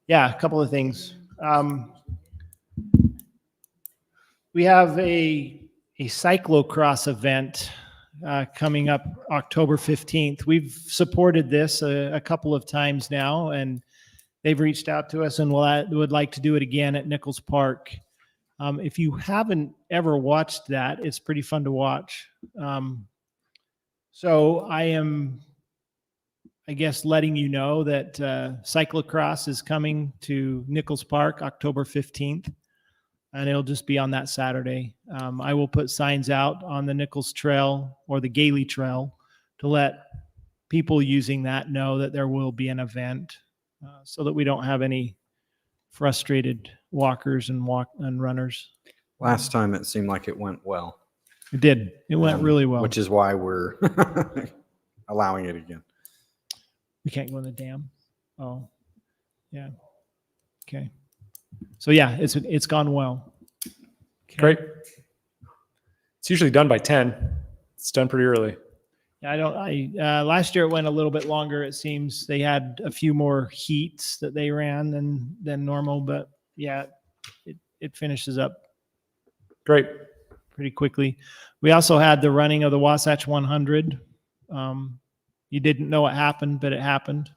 Speaker 4: Yeah, a couple of things. We have a cyclocross event coming up October 15th. We've supported this a couple of times now, and they've reached out to us and would like to do it again at Nichols Park. If you haven't ever watched that, it's pretty fun to watch. So I am, I guess, letting you know that cyclocross is coming to Nichols Park October 15th, and it'll just be on that Saturday. I will put signs out on the Nichols Trail or the Gailey Trail to let people using that know that there will be an event so that we don't have any frustrated walkers and runners.
Speaker 14: Last time it seemed like it went well.
Speaker 4: It did. It went really well.
Speaker 14: Which is why we're allowing it again.
Speaker 4: We can't go in the dam. Oh, yeah. Okay. So yeah, it's gone well. Okay.
Speaker 1: Great. It's usually done by 10. It's done pretty early.
Speaker 4: Yeah, last year it went a little bit longer. It seems they had a few more heats that they ran than normal, but yeah, it finishes up
Speaker 1: Great.
Speaker 4: pretty quickly. We also had the running of the Wasatch 100. You didn't know it happened, but it happened.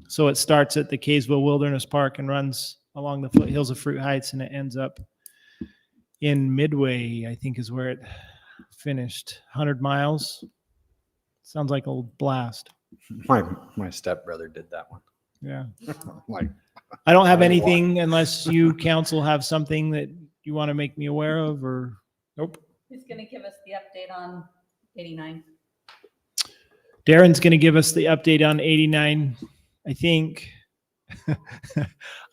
Speaker 4: So it starts at the Kaysville Wilderness Park and runs along the foothills of Fruit Heights, and it ends up in Midway, I think is where it finished. 100 miles. Sounds like a blast.
Speaker 14: My stepbrother did that one.
Speaker 4: Yeah.
Speaker 14: Like,
Speaker 4: I don't have anything unless you council have something that you want to make me aware of, or
Speaker 1: nope.
Speaker 12: Who's going to give us the update on 89?
Speaker 4: Darren's going to give us the update on 89. I think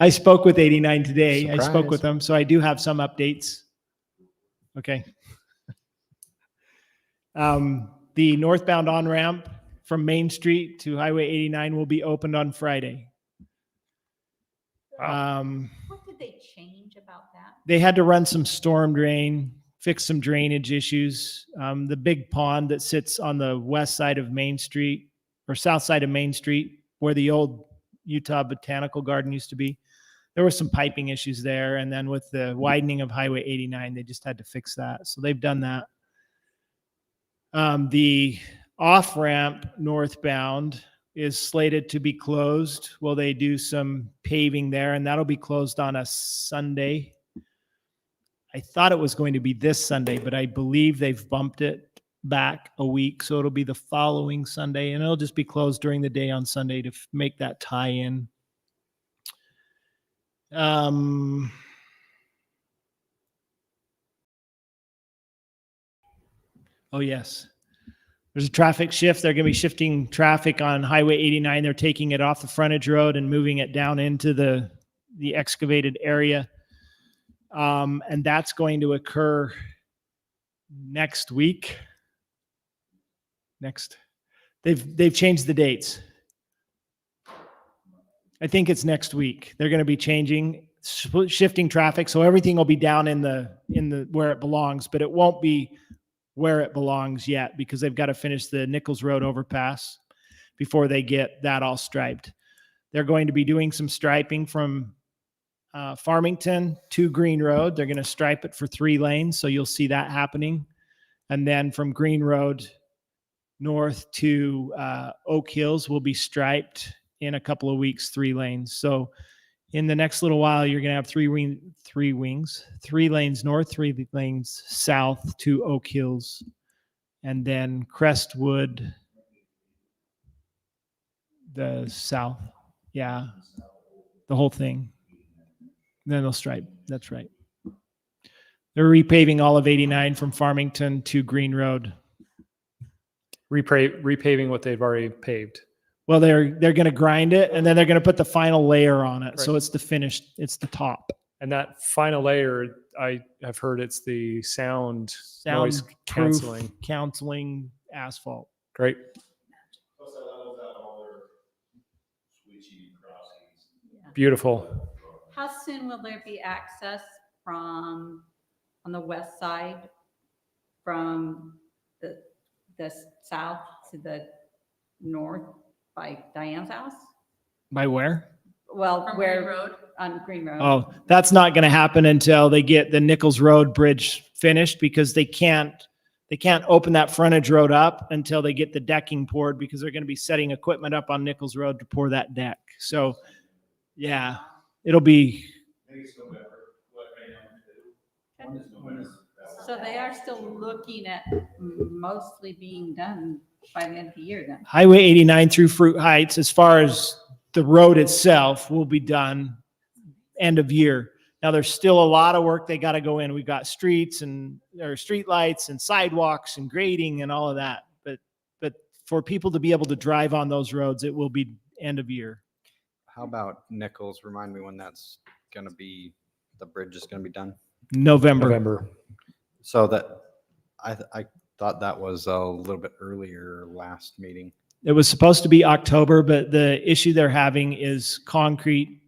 Speaker 4: I spoke with 89 today. I spoke with them, so I do have some updates. Okay. The northbound on-ramp from Main Street to Highway 89 will be opened on Friday.
Speaker 12: What did they change about that?
Speaker 4: They had to run some storm drain, fix some drainage issues. The big pond that sits on the west side of Main Street or south side of Main Street, where the old Utah Botanical Garden used to be, there were some piping issues there. And then with the widening of Highway 89, they just had to fix that. So they've done that. The off-ramp northbound is slated to be closed while they do some paving there, and that'll be closed on a Sunday. I thought it was going to be this Sunday, but I believe they've bumped it back a week, so it'll be the following Sunday, and it'll just be closed during the day on Sunday to make that tie-in. Oh, yes. There's a traffic shift. They're going to be shifting traffic on Highway 89. They're taking it off the frontage road and moving it down into the excavated area. And that's going to occur next week. They've changed the dates. I think it's next week. They're going to be shifting traffic, so everything will be down in the where it belongs, but it won't be where it belongs yet because they've got to finish the Nichols Road overpass before they get that all striped. They're going to be doing some striping from Farmington to Green Road. They're going to stripe it for 3 lanes, so you'll see that happening. And then from Green Road north to Oak Hills will be striped in a couple of weeks, 3 lanes. So in the next little while, you're going to have 3 lanes north, 3 lanes south to Oak Hills, and then Crestwood, the south. Yeah, the whole thing. Then they'll stripe. That's right. They're repaving all of 89 from Farmington to Green Road.
Speaker 1: Repaving what they've already paved.
Speaker 4: Well, they're going to grind it and then they're going to put the final layer on it. So
Speaker 1: Right.
Speaker 4: it's the finished, it's the top.
Speaker 1: And that final layer, I have heard it's the sound noise
Speaker 4: Soundproof
Speaker 1: canceling.
Speaker 4: asphalt.
Speaker 1: Great.
Speaker 16: Plus that levels out all their switchy crossings.
Speaker 1: Beautiful.
Speaker 12: How soon will there be access from, on the west side, from the south to the north by Diane's house?
Speaker 4: By where?
Speaker 12: Well,
Speaker 5: From
Speaker 12: where?
Speaker 5: Green Road?
Speaker 12: On Green Road.
Speaker 4: Oh, that's not going to happen until they get the Nichols Road Bridge finished because they can't open that frontage road up until they get the decking poured because they're going to be setting equipment up on Nichols Road to pour that deck. So, yeah, it'll be,
Speaker 16: I think it's November, what, right now? One is November.
Speaker 12: So they are still looking at mostly being done by the end of the year then?
Speaker 4: Highway 89 through Fruit Heights, as far as the road itself, will be done end of year. Now, there's still a lot of work they got to go in. We've got streets and, or street lights and sidewalks and grading and all of that. But for people to be able to drive on those roads, it will be end of year.
Speaker 14: How about Nichols? Remind me when that's going to be, the bridge is going to be done?
Speaker 4: November.
Speaker 14: So that, I thought that was a little bit earlier last meeting.
Speaker 4: It was supposed to be October, but the issue they're having is concrete.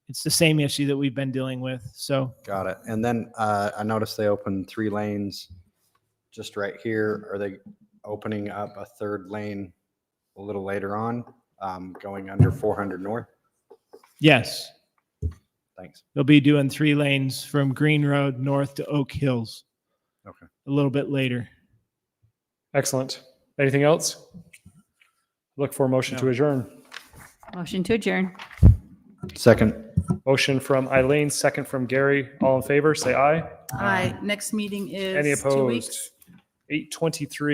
Speaker 4: It's the same issue that we've been dealing with. So
Speaker 14: Got it. And then I noticed they opened 3 lanes just right here. Are they opening up a 3rd lane a little later on, going under 400 North?
Speaker 4: yes,
Speaker 14: Thanks.
Speaker 4: they'll be doing 3 lanes from Green Road north to Oak Hills.
Speaker 14: Okay.
Speaker 4: A little bit later.
Speaker 1: Excellent. Anything else? Look for a motion to adjourn.
Speaker 12: Motion to adjourn.
Speaker 14: Second.
Speaker 1: Motion from Eileen, second from Gary. All in favor, say aye.
Speaker 5: Aye. Next meeting is
Speaker 1: Any
Speaker 5: 2 weeks.
Speaker 1: opposed? 8:23.